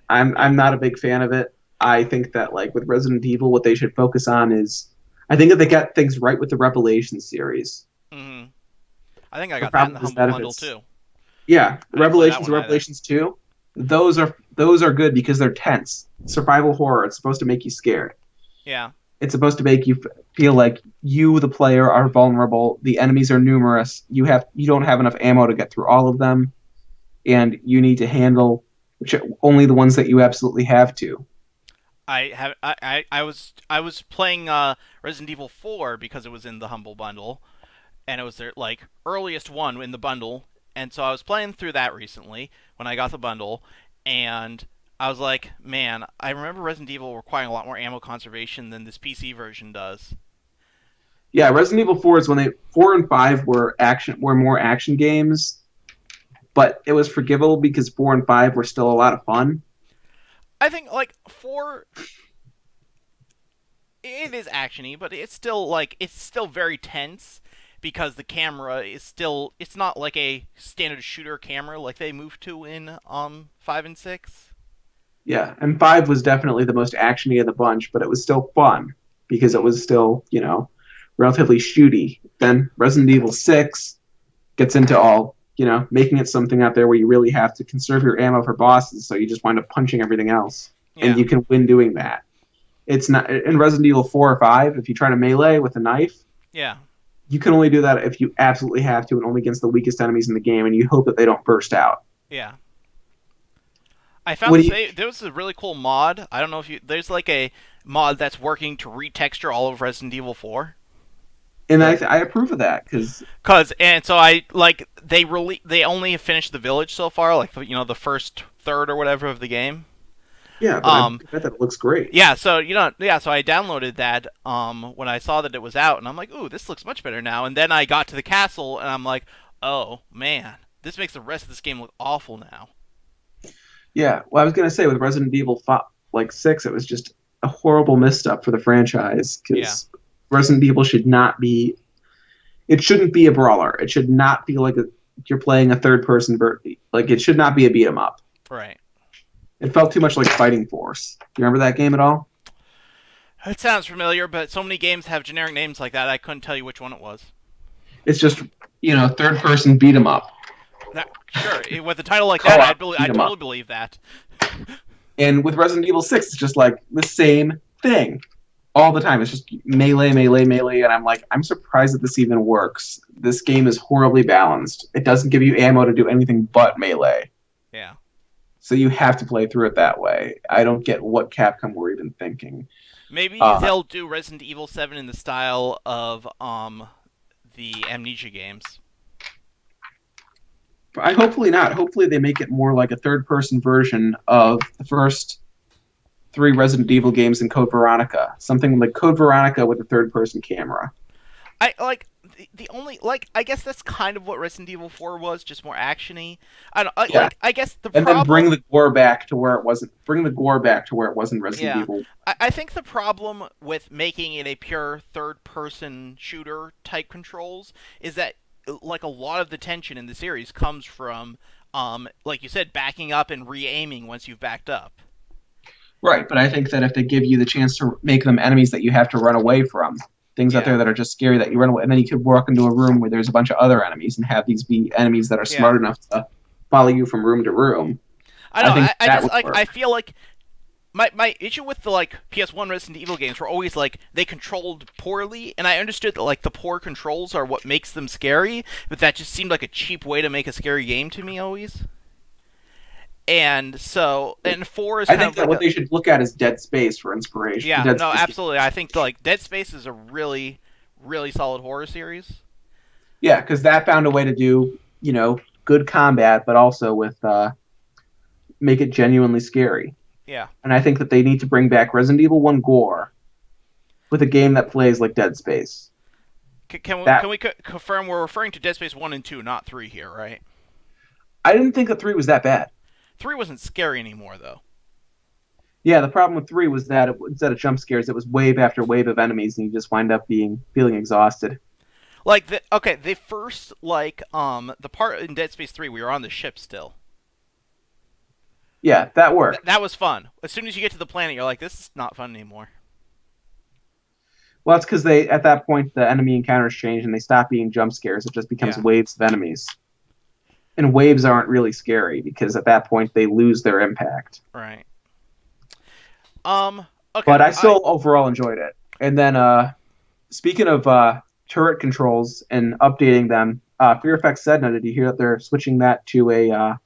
B: I'm not a big fan of it. I think that like with Resident Evil, what they should focus on is I think if they got things right with the Revelations series.
A: I think I
B: The
A: got that in the
B: problem is
A: Humble
B: that if
A: Bundle
B: it's-
A: too.
B: Yeah,
A: play
B: Revelations,
A: that one
B: Revelations 2, those are good because they're tense. Survival horror. It's supposed to make you scared.
A: Yeah.
B: It's supposed to make you feel like you, the player, are vulnerable. The enemies are numerous. You don't have enough ammo to get through all of them, and you need to handle only the ones that you absolutely have to.
A: I was playing Resident Evil 4 because it was in the Humble Bundle, and it was their like earliest one in the bundle, and so I was playing through that recently when I got the bundle, and I was like, man, I remember Resident Evil requiring a lot more ammo conservation than this PC version does.
B: Yeah, Resident Evil 4 is when 4 and 5 were more action games, but it was forgivable because 4 and 5 were still a lot of fun.
A: I think like 4, it is actiony, but it's still very tense because the camera is still, it's not like a standard shooter camera like they moved to in 5 and 6.
B: Yeah, and 5 was definitely the most actiony of the bunch, but it was still fun because it was still, relatively shooty. Then Resident Evil 6 gets into all, making it something out there where you really have to conserve your ammo for bosses, so you just wind up punching everything else.
A: Yeah.
B: And you can win doing that. It's not in Resident Evil 4 or 5, if you try to melee with a knife,
A: Yeah.
B: you can only do that if you absolutely have to and only against the weakest enemies in the game, and you hope that they don't burst out.
A: Yeah. I found there was a really cool mod. I don't know if there's like a mod that's working to retexture all of Resident Evil 4.
B: And I approve of that because
A: So I like they only finished the village so far, like the first third or whatever of the game.
B: yeah, but I bet that it looks great.
A: Yeah, so so I downloaded that when I saw that it was out, and I'm like, ooh, this looks much better now. And then I got to the castle, and I'm like, oh man, this makes the rest of this game look awful now.
B: Yeah, well, I was gonna say with Resident Evil 5, 6, it was just a horrible misstep for the franchise because Resident Evil should not be. It shouldn't be a brawler. It should not be like you're playing a third-person like it should not be a beat 'em up.
A: Right.
B: It felt too much like Fighting Force. Do you remember that game at all?
A: It sounds familiar, but so many games have generic names like that, I couldn't tell you which one it was.
B: It's just third-person beat 'em up.
A: Sure, with a title like that, I totally believe that.
B: And with Resident Evil 6, it's just like the same thing all the time. It's just melee, melee, melee, and I'm surprised that this even works. This game is horribly balanced. It doesn't give you ammo to do anything but melee.
A: Yeah.
B: So you have to play through it that way. I don't get what Capcom were even thinking.
A: Maybe they'll do Resident Evil 7 in the style of the Amnesia games.
B: Hopefully not. Hopefully they make it more like a third-person version of the first 3 Resident Evil games in Code Veronica. Something like Code Veronica with a third-person camera.
A: I guess that's kind of what Resident Evil 4 was, just more actiony. I guess the
B: and
A: problem...
B: then bring the gore back to where it wasn't. Bring the gore back to where it wasn't Resident Evil.
A: I think the problem with making it a pure third-person shooter type controls is that like a lot of the tension in the series comes from, like you said, backing up and re-aiming once you've backed up.
B: Right, but I think that if they give you the chance to make them enemies that you have to run away from, things out there that are just scary that you run away, and then you could walk into a room where there's a bunch of other enemies and have these be enemies that are smart enough to follow you from room to room.
A: I feel like my issue with the PS1 Resident Evil games were always they controlled poorly, and I understood that the poor controls are what makes them scary, but that just seemed like a cheap way to make a scary game to me always. And 4 is
B: I think that what they should look at is Dead Space for inspiration.
A: Yeah, no, absolutely. I think Dead Space is a really, really solid horror series.
B: Yeah, because that found a way to do good combat, but also with make it genuinely scary.
A: Yeah.
B: And I think that they need to bring back Resident Evil 1 gore with a game that plays like Dead Space.
A: Can we confirm we're referring to Dead Space 1 and 2, not 3 here, right?
B: I didn't think that 3 was that bad.
A: 3 wasn't scary anymore, though.
B: Yeah, the problem with 3 was that instead of jump scares, it was wave after wave of enemies, and you just wind up feeling exhausted.
A: The first, the part in Dead Space 3, we were on the ship still.
B: Yeah, that worked.
A: That was fun. As soon as you get to the planet, you're like, this is not fun anymore.
B: Well, it's because at that point, the enemy encounters change, and they stop being jump scares. It just becomes waves of enemies. And waves aren't really scary, because at that point, they lose their impact.
A: Right. Okay.
B: But I still overall enjoyed it. And then, speaking of turret controls and updating them, Fear Effect Sedna, did you hear that they're switching that to a...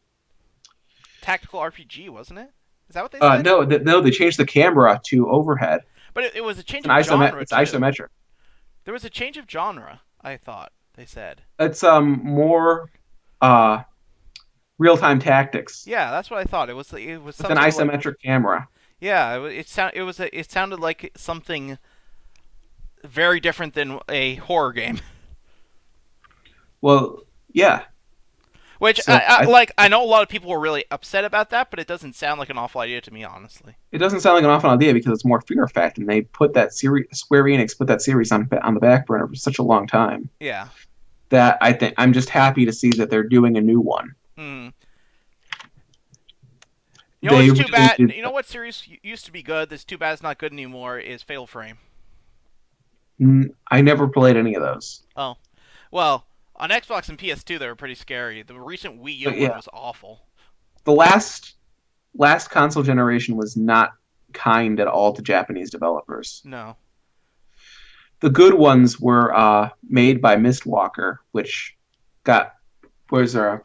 A: tactical RPG, wasn't it? Is that what they said?
B: No, they changed the camera to overhead.
A: But it was a change of genre.
B: It's isometric.
A: There was a change of genre, I thought they said.
B: It's more real-time tactics
A: Yeah, that's what I thought. It was
B: with an
A: something like
B: isometric camera.
A: yeah. It sounded like something very different than a horror game.
B: Well, yeah.
A: Which
B: So
A: I know a lot of people were really upset about that, but it doesn't sound like an awful idea to me, honestly.
B: it doesn't sound like an awful idea because it's more Fear Effect, and they put that series. Square Enix put that series on the back burner for such a long time
A: Yeah.
B: that I think I'm just happy to see that they're doing a new one.
A: Hmm.
B: They
A: What's too
B: really
A: bad?
B: did.
A: You know what series used to be good? That's too bad it's not good anymore. Is Fatal Frame.
B: I never played any of those.
A: Oh, well, on Xbox and PS2 they were pretty scary. The recent Wii U
B: But
A: one
B: yeah,
A: was awful.
B: the last console generation was not kind at all to Japanese developers.
A: No.
B: The good ones were made by Mistwalker, which got were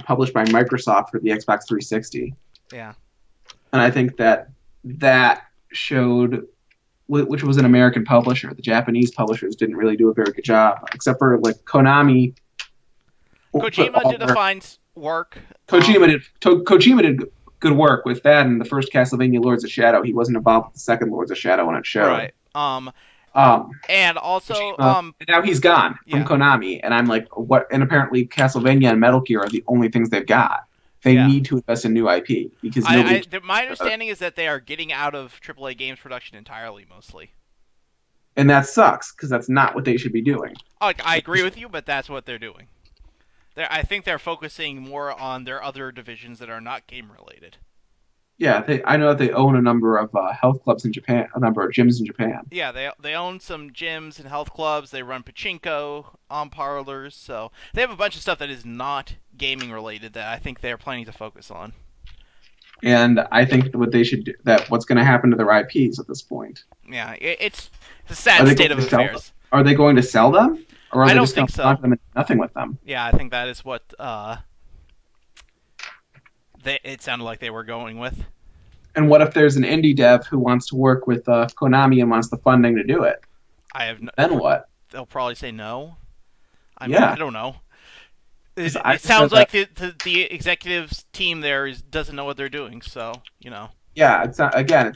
B: published by Microsoft for the Xbox 360,
A: Yeah.
B: and I think that showed, which was an American publisher. The Japanese publishers didn't really do a very good job, except for like Konami.
A: Kojima did a fine work.
B: Kojima did good work with that in the first Castlevania Lords of Shadow. He wasn't involved with the second Lords of Shadow when it showed.
A: Right. And also
B: now he's gone from
A: yeah.
B: Konami, and I'm like, what? And apparently Castlevania and Metal Gear are the only things they've got. They need to invest in new IP because
A: my understanding is that they are getting out of AAA games production entirely, mostly.
B: And that sucks because that's not what they should be doing.
A: I agree with you, but that's what they're doing. I think they're focusing more on their other divisions that are not game related.
B: Yeah, I know that they own a number of health clubs in Japan, a number of gyms in Japan.
A: Yeah, they own some gyms and health clubs. They run pachinko parlors, so they have a bunch of stuff that is not gaming related that I think they're planning to focus on.
B: And I think what they should do, what's going to happen to their IPs at this point.
A: Yeah, it's a sad state of affairs.
B: Are they going to sell them, or are they just going to
A: launch
B: them and do nothing with them?
A: Yeah, I think that is what it sounded like they were going with.
B: And what if there's an indie dev who wants to work with Konami and wants the funding to do it? Then what?
A: They'll probably say no. I don't know. It sounds like the executives team there doesn't know what they're doing, so, you know.
B: Yeah, it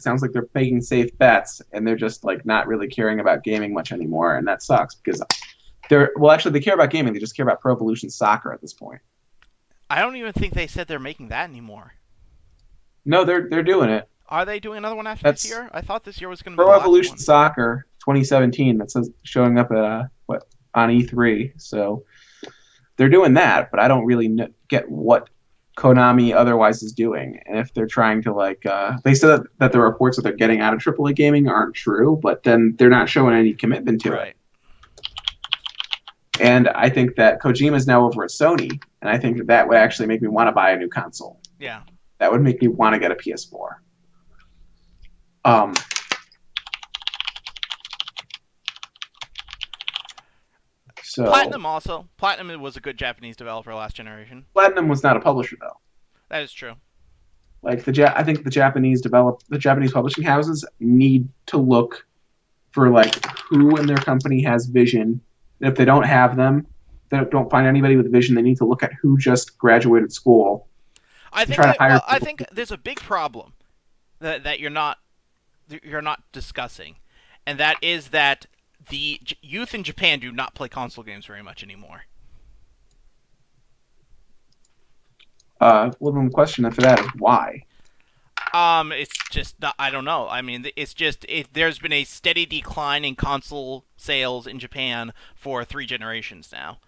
B: sounds like they're making safe bets, and they're just like not really caring about gaming much anymore, and that sucks because they care about gaming. They just care about Pro Evolution Soccer at this point.
A: I don't even think they said they're making that anymore.
B: No, they're doing it.
A: Are they doing another one after this year? I thought this year was going to be
B: Pro Evolution Soccer 2017. That says showing up at on E3. So they're doing that, but I don't really get what Konami otherwise is doing, and if they're trying to they said that the reports that they're getting out of AAA gaming aren't true, but then they're not showing any commitment to it. And I think that Kojima is now over at Sony, and I think that would actually make me want to buy a new console.
A: Yeah.
B: That would make me want to get a PS4. So
A: Platinum was a good Japanese developer last generation.
B: Platinum was not a publisher though.
A: That is true.
B: Like I think the Japanese publishing houses need to look for like who in their company has vision. And if they don't have them, they don't find anybody with vision. They need to look at who just graduated school.
A: I think there's a big problem that you're not discussing, and that is that the youth in Japan do not play console games very much anymore.
B: Well, then the question after that is why.
A: It's just not, I don't know. I mean, it's just there's been a steady decline in console sales in Japan for 3 generations now.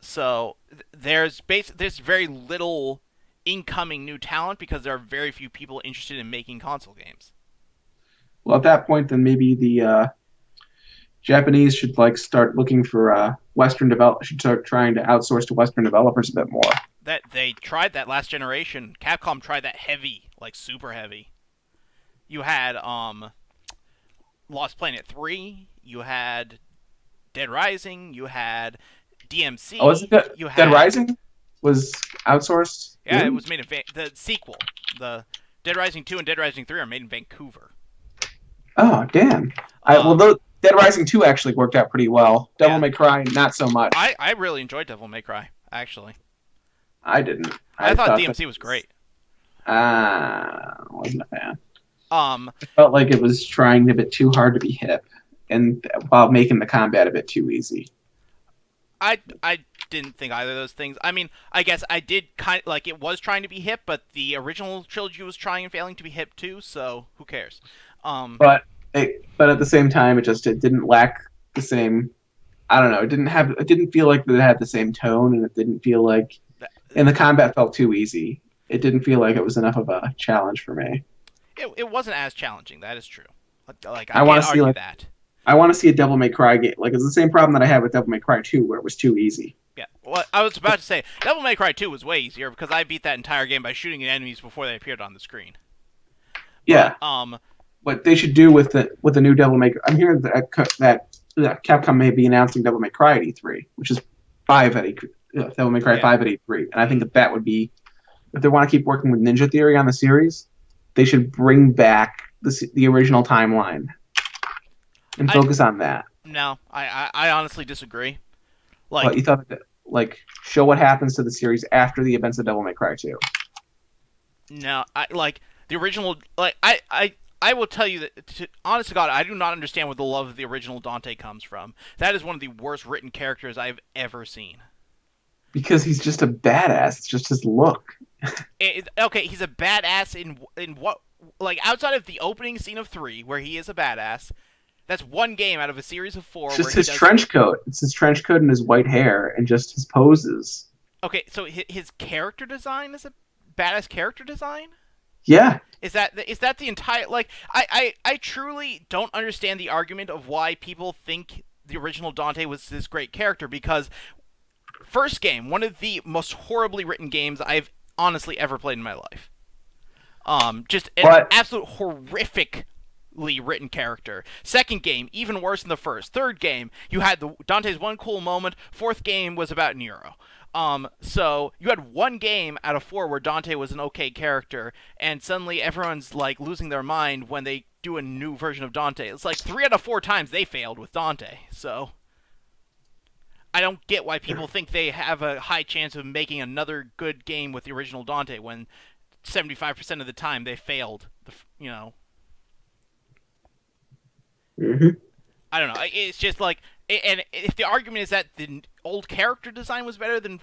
A: So there's very little incoming new talent because there are very few people interested in making console games.
B: Well, at that point, then maybe the Japanese should start looking for should start trying to outsource to Western developers a bit more.
A: That they tried that last generation. Capcom tried that heavy, like super heavy. You had Lost Planet 3, you had Dead Rising, you had DMC.
B: Oh, wasn't that Dead Rising was outsourced?
A: Yeah, it was made in the sequel. The Dead Rising 2 and Dead Rising 3 are made in Vancouver.
B: Oh, damn. Dead Rising 2 actually worked out pretty well. Devil May Cry, not so much.
A: I really enjoyed Devil May Cry, actually.
B: I didn't.
A: I thought
B: thought
A: DMC was great.
B: Wasn't a fan.
A: Um,
B: I felt like it was trying a bit too hard to be hip, and while making the combat a bit too easy.
A: I didn't think either of those things. I mean, I guess I did kind of, like, it was trying to be hip, but the original trilogy was trying and failing to be hip too. So who cares?
B: But at the same time, it didn't lack the same. I don't know. It didn't feel like it had the same tone, and it didn't feel like, and the combat felt too easy. It didn't feel like it was enough of a challenge for me.
A: It wasn't as challenging. That is true. Like
B: I
A: I
B: want
A: can't
B: to see
A: argue
B: like
A: that.
B: I want to see a Devil May Cry game. Like it's the same problem that I had with Devil May Cry 2, where it was too easy.
A: Yeah. Well, I was about to say Devil May Cry 2 was way easier because I beat that entire game by shooting at enemies before they appeared on the screen.
B: Yeah.
A: But,
B: what they should do with the new Devil May Cry. I'm hearing that Capcom may be announcing Devil May Cry at E3, which is Devil May Cry 5 at E3, and I think that would be, if they want to keep working with Ninja Theory on the series, they should bring back the original timeline and focus on that.
A: No, I honestly disagree. Like,
B: but you thought that, show what happens to the series after the events of Devil May Cry 2.
A: No, the original. I will tell you that, honest to God, I do not understand where the love of the original Dante comes from. That is one of the worst written characters I've ever seen.
B: Because he's just a badass. It's just his look.
A: Okay, he's a badass in what? Like, outside of the opening scene of 3, where he is a badass, that's one game out of a series of 4.
B: It's just his trench coat. It's his trench coat and his white hair and just his poses.
A: Okay, so his character design is a badass character design?
B: Yeah.
A: Is that the entire, like, I truly don't understand the argument of why people think the original Dante was this great character, because first game, one of the most horribly written games I've honestly ever played in my life. Just an absolute horrifically written character. Second game, even worse than the first. Third game, you had Dante's one cool moment. Fourth game was about Nero. So you had one game out of 4 where Dante was an okay character, and suddenly everyone's like losing their mind when they do a new version of Dante. It's like 3 out of 4 times they failed with Dante. So I don't get why people think they have a high chance of making another good game with the original Dante when 75% of the time they failed.
B: Mm-hmm.
A: I don't know. It's just like, and if the argument is that the old character design was better, then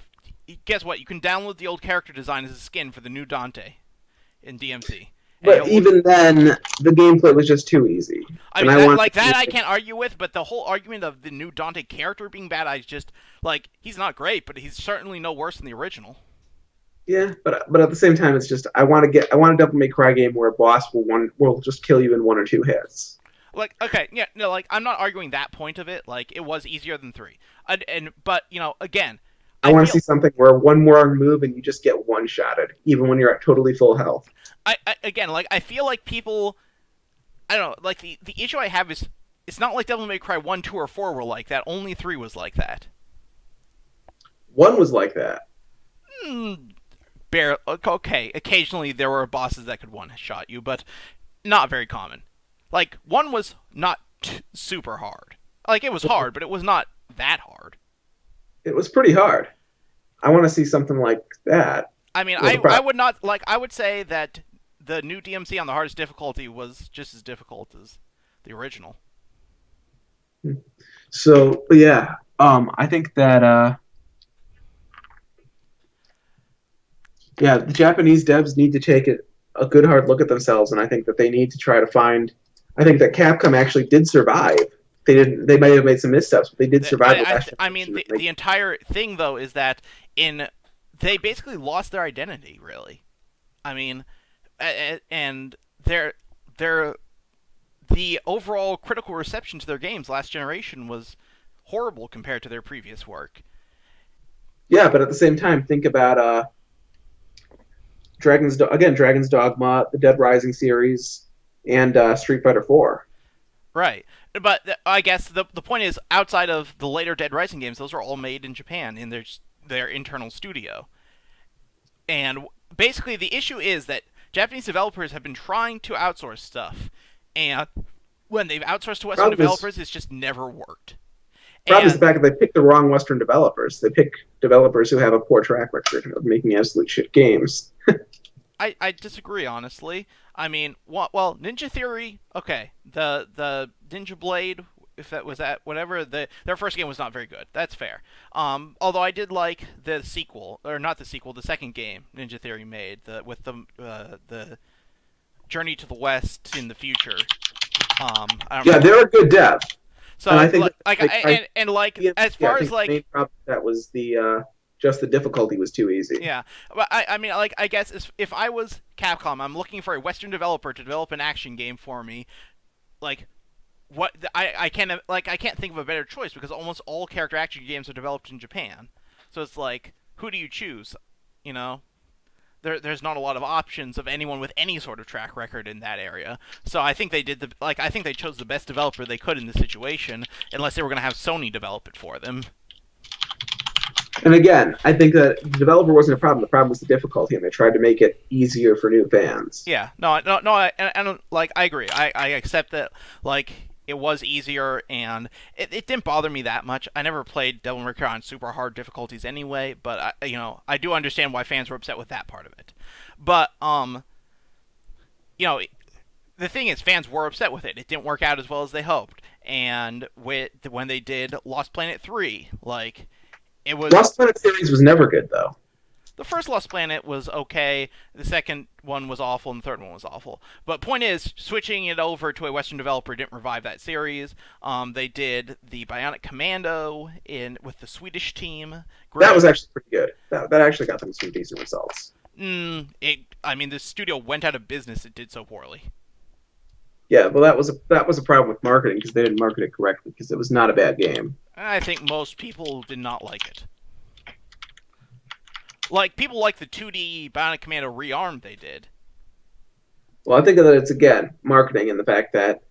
A: guess what? You can download the old character design as a skin for the new Dante in DMC.
B: But even then, the gameplay was just too easy.
A: I mean, I can't argue with, but the whole argument of the new Dante character being bad, I just, like, he's not great, but he's certainly no worse than the original.
B: Yeah, but at the same time, it's just I want a Devil May Cry game where a boss will just kill you in 1 or 2 hits.
A: Like, okay, yeah, no, like, I'm not arguing that point of it. Like, it was easier than 3, but again,
B: I want to see something where one more move and you just get one-shotted, even when you're at totally full health.
A: I feel like people, I don't know, like, the issue I have is, it's not like Devil May Cry 1, 2, or 4 were like that. Only 3 was like that.
B: 1 was like that.
A: Okay, occasionally there were bosses that could one-shot you, but not very common. Like, 1 was not super hard. Like, it was hard, but it was not that hard.
B: It was pretty hard. I want to see something like that.
A: I mean, I would not, like, I would say that the new DMC on the hardest difficulty was just as difficult as the original.
B: So, yeah, I think that, the Japanese devs need to take a good hard look at themselves, and I think that they need to try to find. I think that Capcom actually did survive. They might have made some missteps, but they did survive.
A: I mean, the entire thing though is that they basically lost their identity. Really, I mean, and the overall critical reception to their games last generation was horrible compared to their previous work.
B: Yeah, but at the same time, think about Dragon's Dogma, the Dead Rising series, and Street Fighter 4.
A: Right, but I guess the point is, outside of the later Dead Rising games, those are all made in Japan in their internal studio. And basically, the issue is that Japanese developers have been trying to outsource stuff, and when they've outsourced to Western developers, it's just never worked.
B: Problem is the
A: And
B: fact that they pick the wrong Western developers. They pick developers who have a poor track record of making absolute shit games.
A: I disagree, honestly. I mean, well, Ninja Theory, okay, the Ninja Blade, if that was that, whatever, their first game was not very good. That's fair. Although I did like the sequel, or not the sequel, the second game Ninja Theory made, with the Journey to the West in the future. I don't
B: Yeah,
A: remember.
B: they're a good dev,
A: So
B: and I think
A: as far as
B: the main problem that was the just the difficulty was too easy.
A: yeah, but I mean, like, I guess if I was Capcom, I'm looking for a Western developer to develop an action game for me. Like, I can't think of a better choice because almost all character action games are developed in Japan. So it's like, who do you choose? You know, there's not a lot of options of anyone with any sort of track record in that area. So I think I think they chose the best developer they could in the situation, unless they were going to have Sony develop it for them.
B: And again, I think that the developer wasn't a problem. The problem was the difficulty, and they tried to make it easier for new fans.
A: Yeah, no, and like, I agree. I accept that, like, it was easier, and it didn't bother me that much. I never played Devil May Cry on super hard difficulties anyway, but I do understand why fans were upset with that part of it. But you know, the thing is, fans were upset with it. It didn't work out as well as they hoped, and when they did Lost Planet 3, like, it was
B: Lost Planet series was never good, though.
A: the first Lost Planet was okay, the second one was awful, and the third one was awful. But point is, switching it over to a Western developer didn't revive that series. They did the Bionic Commando with the Swedish team. Great.
B: That was actually pretty good. That actually got them some decent results.
A: I mean, the studio went out of business. It did so poorly.
B: Yeah, well, that was a problem with marketing because they didn't market it correctly because it was not a bad game.
A: I think most people did not like it. Like, people like the 2D Bionic Commando Rearmed they did.
B: Well, I think that it's, again, marketing and the fact that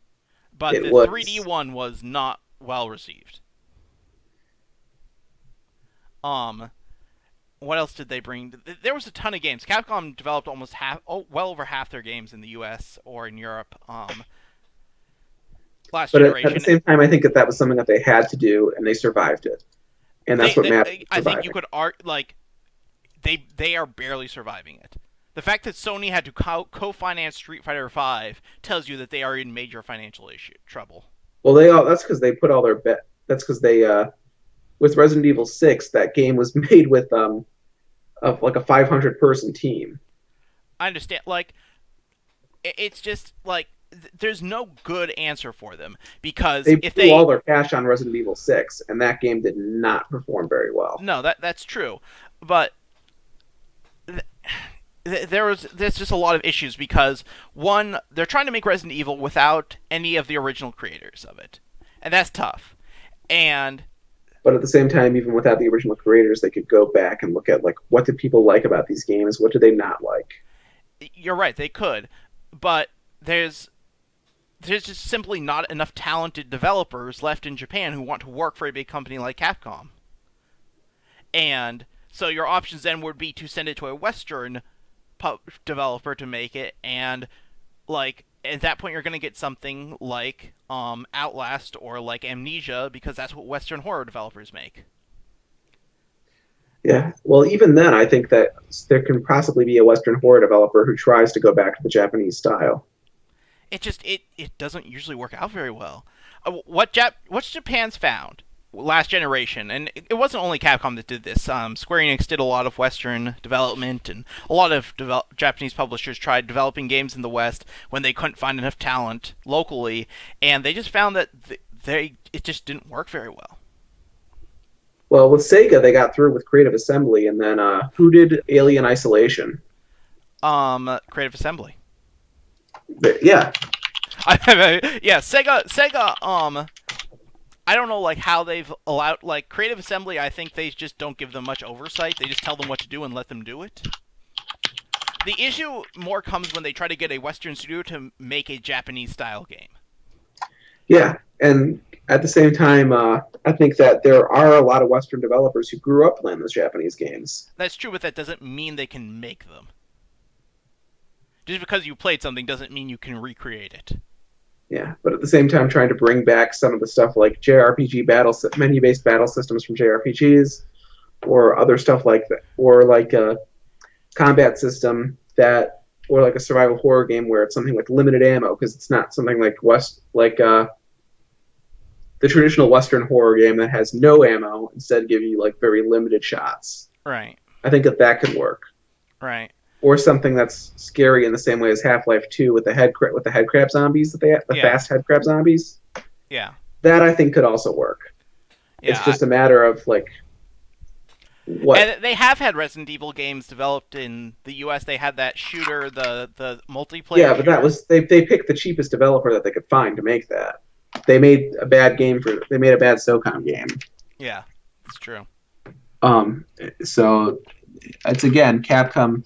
A: But the 3D one was not well received. What else did they bring? There was a ton of games. Capcom developed well over half their games in the U.S. or in Europe. Last generation.
B: At the same time, I think that was something that they had to do, and they survived it. And that's what matters.
A: I think you could like, they are barely surviving it. The fact that Sony had to co-finance Street Fighter V tells you that they are in major financial trouble.
B: Well, that's because they put all their bet. That's because they with Resident Evil 6, that game was made with of like a 500-person team.
A: I understand. Like, it's just like, there's no good answer for them because
B: they
A: if
B: blew all their cash on Resident Evil 6, and that game did not perform very well.
A: No, that's true, but there's just a lot of issues because, one, they're trying to make Resident Evil without any of the original creators of it, and that's tough.
B: But at the same time, even without the original creators, they could go back and look at, like, what do people like about these games? What do they not like?
A: You're right, they could, but there's just simply not enough talented developers left in Japan who want to work for a big company like Capcom. And so your options then would be to send it to a Western developer to make it, and, like, at that point you're going to get something like Outlast or like Amnesia, because that's what Western horror developers make.
B: Yeah, well, even then, I think that there can possibly be a Western horror developer who tries to go back to the Japanese style.
A: It doesn't usually work out very well. What's Japan's found? Last generation, and it wasn't only Capcom that did this. Square Enix did a lot of Western development, and a lot of Japanese publishers tried developing games in the West when they couldn't find enough talent locally, and they just found that it just didn't work very well.
B: Well, with Sega, they got through with Creative Assembly, and then who did Alien Isolation?
A: Creative Assembly.
B: Yeah.
A: Yeah, Sega. I don't know, like, how they've allowed, like, Creative Assembly. I think they just don't give them much oversight. They just tell them what to do and let them do it. The issue more comes when they try to get a Western studio to make a Japanese-style game.
B: Yeah, and at the same time, I think that there are a lot of Western developers who grew up playing those Japanese games.
A: That's true, but that doesn't mean they can make them. Just because you played something doesn't mean you can recreate it.
B: Yeah, but at the same time, trying to bring back some of the stuff like JRPG menu-based battle systems from JRPGs, or other stuff like that, or like a combat system that, or like a survival horror game where it's something with limited ammo, because it's not something the traditional Western horror game that has no ammo, instead give you like very limited shots.
A: Right.
B: I think that could work.
A: Right.
B: Or something that's scary in the same way as Half-Life 2 with the head crab zombies, the
A: Yeah.
B: fast head crab zombies.
A: Yeah.
B: That I think could also work.
A: Yeah.
B: It's just a matter of like what.
A: And they have had Resident Evil games developed in the U.S. They had that shooter, the multiplayer.
B: Yeah, but
A: shooter.
B: that was they picked the cheapest developer that they could find to make that. They made a bad SOCOM game.
A: Yeah, it's true.
B: So it's again Capcom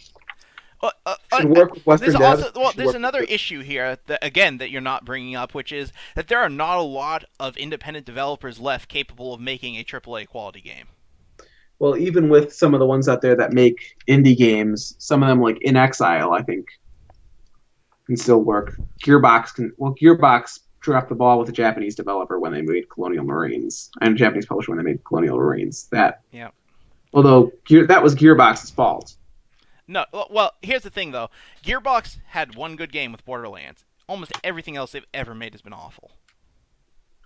B: should work with Western devs.
A: There's another issue here that you're not bringing up, which is that there are not a lot of independent developers left capable of making a AAA quality game.
B: Well, even with some of the ones out there that make indie games, some of them like In Exile, I think, can still work. Gearbox dropped the ball with a Japanese developer when they made Colonial Marines, and a Japanese publisher when they made Colonial Marines.
A: Yeah.
B: Although that was Gearbox's fault.
A: No, well, here's the thing though. Gearbox had one good game with Borderlands. Almost everything else they've ever made has been awful.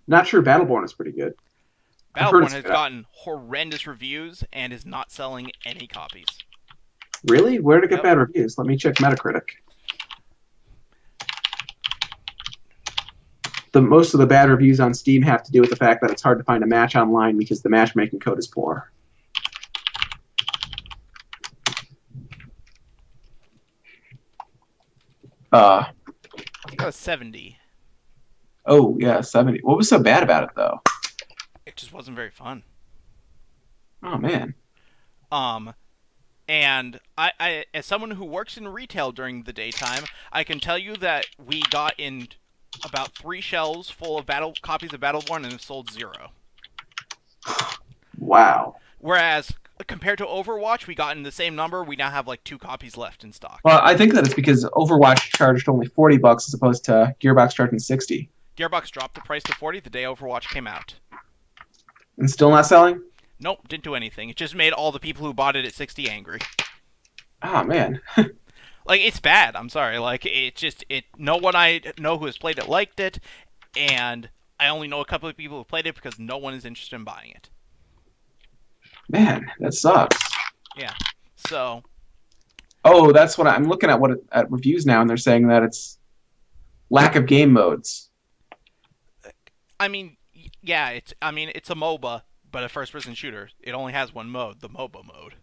B: Not sure Battleborn is pretty good.
A: Battleborn has gotten horrendous reviews and is not selling any copies.
B: Really? Where did it get bad reviews? Let me check Metacritic. Most of the bad reviews on Steam have to do with the fact that it's hard to find a match online because the matchmaking code is poor.
A: It was 70.
B: Oh, yeah, 70. What was so bad about it, though?
A: It just wasn't very fun.
B: Oh, man.
A: And I as someone who works in retail during the daytime, I can tell you that we got in about 3 shelves full of copies of Battleborn and have sold 0.
B: Wow.
A: Whereas, compared to Overwatch, we got in the same number. We now have like 2 copies left in stock.
B: Well, I think that it's because Overwatch charged only $40 as opposed to Gearbox charging $60.
A: Gearbox dropped the price to 40 the day Overwatch came out.
B: And still not selling?
A: Nope, didn't do anything. It just made all the people who bought it at 60 angry.
B: Oh, man.
A: Like, it's bad. I'm sorry. Like, no one I know who has played it liked it, and I only know a couple of people who played it because no one is interested in buying it.
B: Man, that sucks.
A: Yeah. So.
B: Oh, that's what I'm looking at reviews now, and they're saying that it's lack of game modes.
A: I mean, yeah, it's a MOBA, but a first-person shooter. It only has one mode, the MOBA mode.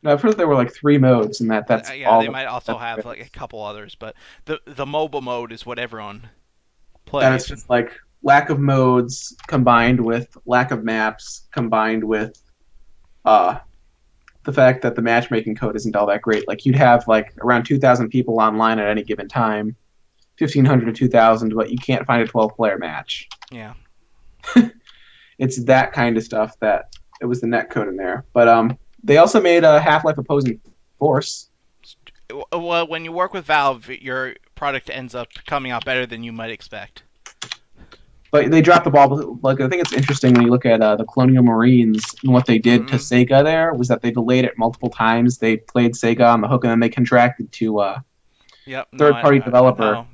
B: No, I've heard there were like 3 modes, and that's
A: yeah.
B: all
A: They might also have like a couple others, but the MOBA mode is what everyone plays.
B: And it's just like lack of modes combined with lack of maps combined with the fact that the matchmaking code isn't all that great. Like you'd have like around 2,000 people online at any given time, 1,500 to 2,000, but you can't find a 12-player match.
A: Yeah.
B: It's that kind of stuff that it was the net code in there. But they also made a Half-Life Opposing Force.
A: Well, when you work with Valve, your product ends up coming out better than you might expect.
B: But they dropped the ball. Like I think it's interesting when you look at the Colonial Marines and what they did to Sega. There was that they delayed it multiple times. They played Sega on the hook, and then they contracted to third-party developer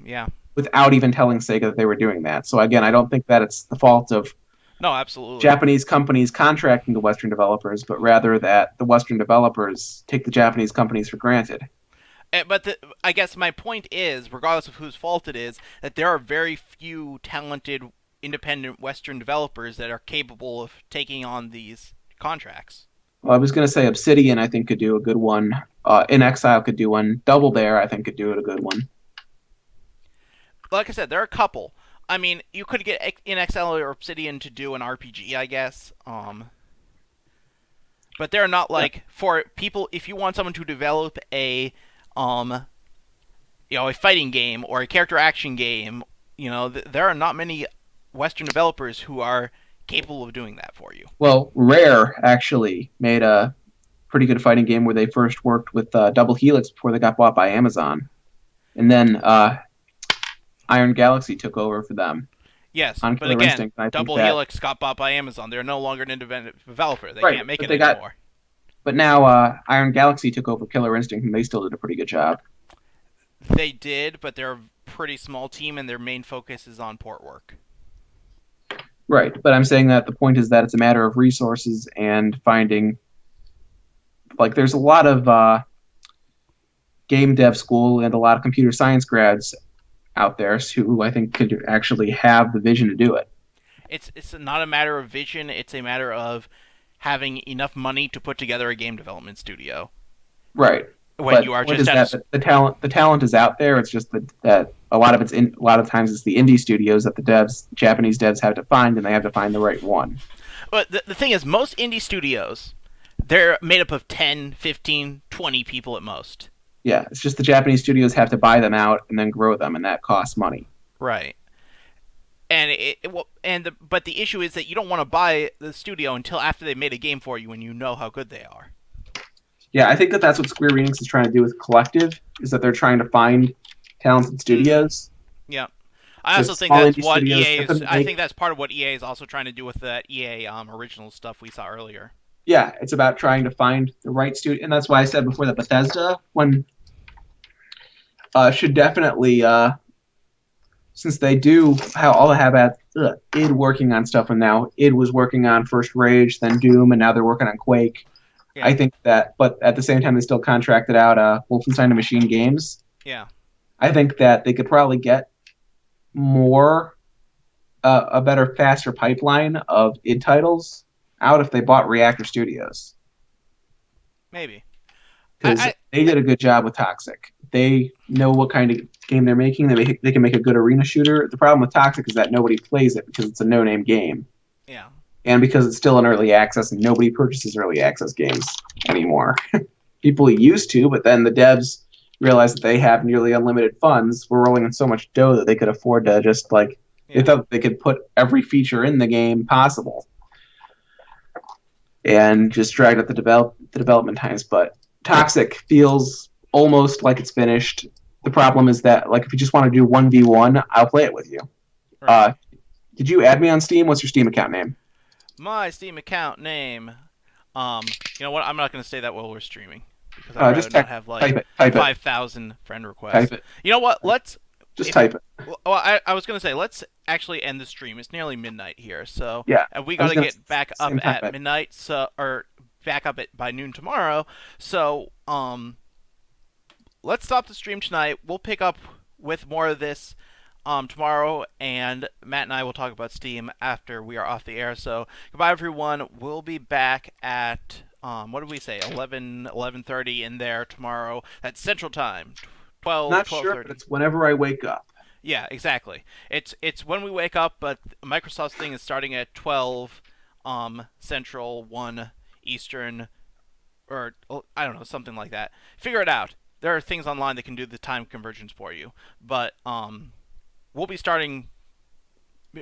B: without even telling Sega that they were doing that. So again, I don't think that it's the fault of
A: absolutely
B: Japanese companies contracting to Western developers, but rather that the Western developers take the Japanese companies for granted.
A: But I guess my point is, regardless of whose fault it is, that there are very few talented independent Western developers that are capable of taking on these contracts.
B: Well, I was going to say Obsidian, I think, could do a good one. In Exile could do one. Double Dare, I think, could do a good one.
A: Like I said, there are a couple. I mean, you could get In Exile or Obsidian to do an RPG, I guess. But they're not like for people. If you want someone to develop a fighting game or a character action game, there are not many Western developers who are capable of doing that for you.
B: Well, Rare actually made a pretty good fighting game where they first worked with Double Helix before they got bought by Amazon. And then Iron Galaxy took over for them
A: Yes,
B: on
A: but
B: Killer
A: again,
B: Instinct. And I think
A: Double
B: that
A: Helix got bought by Amazon. They're no longer an independent developer. They
B: right,
A: can't make
B: but
A: it
B: they got
A: anymore.
B: but now Iron Galaxy took over Killer Instinct, and they still did a pretty good job.
A: They did, but they're a pretty small team, and their main focus is on port work.
B: Right, but I'm saying that the point is that it's a matter of resources and finding. Like, there's a lot of game dev school and a lot of computer science grads out there who I think could actually have the vision to do it.
A: It's not a matter of vision. It's a matter of having enough money to put together a game development studio.
B: Right.
A: When
B: But
A: you
B: the
A: are
B: point
A: just
B: is
A: at
B: that the talent is out there. It's just that a lot of a lot of times it's the indie studios that the Japanese devs have to find, and they have to find the right one.
A: But the thing is, most indie studios, they're made up of 10, 15, 20 people at most.
B: Yeah, it's just the Japanese studios have to buy them out and then grow them, and that costs money.
A: Right. But the issue is that you don't want to buy the studio until after they made a game for you and you know how good they are.
B: Yeah, I think that that's what Square Enix is trying to do with Collective, is that they're trying to find talented studios.
A: Yeah. I also
B: With
A: think
B: small
A: that's
B: indie
A: what
B: studios,
A: EA
B: get them
A: is.
B: to
A: I
B: make-
A: think that's part of what EA is also trying to do with that EA original stuff we saw earlier.
B: Yeah, it's about trying to find the right studio, and that's why I said before that Bethesda should definitely, since they do how all have at id working on stuff, and now id was working on First Rage, then Doom, and now they're working on Quake.
A: Yeah.
B: I think that, but at the same time, they still contracted out Wolfenstein and Machine Games.
A: Yeah.
B: I think that they could probably get more, a better, faster pipeline of id titles out if they bought Reactor Studios,
A: Maybe.
B: because they did a good job with Toxic. They know what kind of game they're making. They can make a good arena shooter. The problem with Toxic is that nobody plays it because it's a no-name game.
A: Yeah.
B: And because it's still in early access and nobody purchases early access games anymore. People used to, but then the devs realized that they have nearly unlimited funds. We're rolling in so much dough that they could afford to just they thought they could put every feature in the game possible and just drag out the development times. But Toxic feels almost like it's finished. The problem is that, like, if you just want to do 1v1, I'll play it with you.
A: Right.
B: Did you add me on Steam? What's your Steam account name?
A: My Steam account name. You know what? I'm not going to say that while we're streaming because I'd rather not have like
B: type
A: 5,000 friend requests.
B: Type it.
A: You know what?
B: Type it.
A: Well, I was going to say, let's actually end the stream. It's nearly midnight here, so
B: Yeah,
A: and we got to get back up at midnight, or back up by noon tomorrow. So, let's stop the stream tonight. We'll pick up with more of this tomorrow, and Matt and I will talk about Steam after we are off the air. So, goodbye, everyone. We'll be back at what did we say? 11:30 in there tomorrow. That's Central Time. 12.
B: Not
A: 12:30.
B: sure, but it's whenever I wake up.
A: Yeah, exactly. It's when we wake up, but Microsoft's thing is starting at 12 Central, 1 Eastern, or I don't know, something like that. Figure it out. There are things online that can do the time conversions for you, but we'll be starting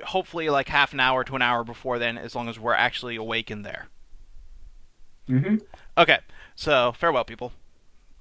A: hopefully like half an hour to an hour before then, as long as we're actually awake in there.
B: Mm-hmm.
A: Okay, so farewell, people.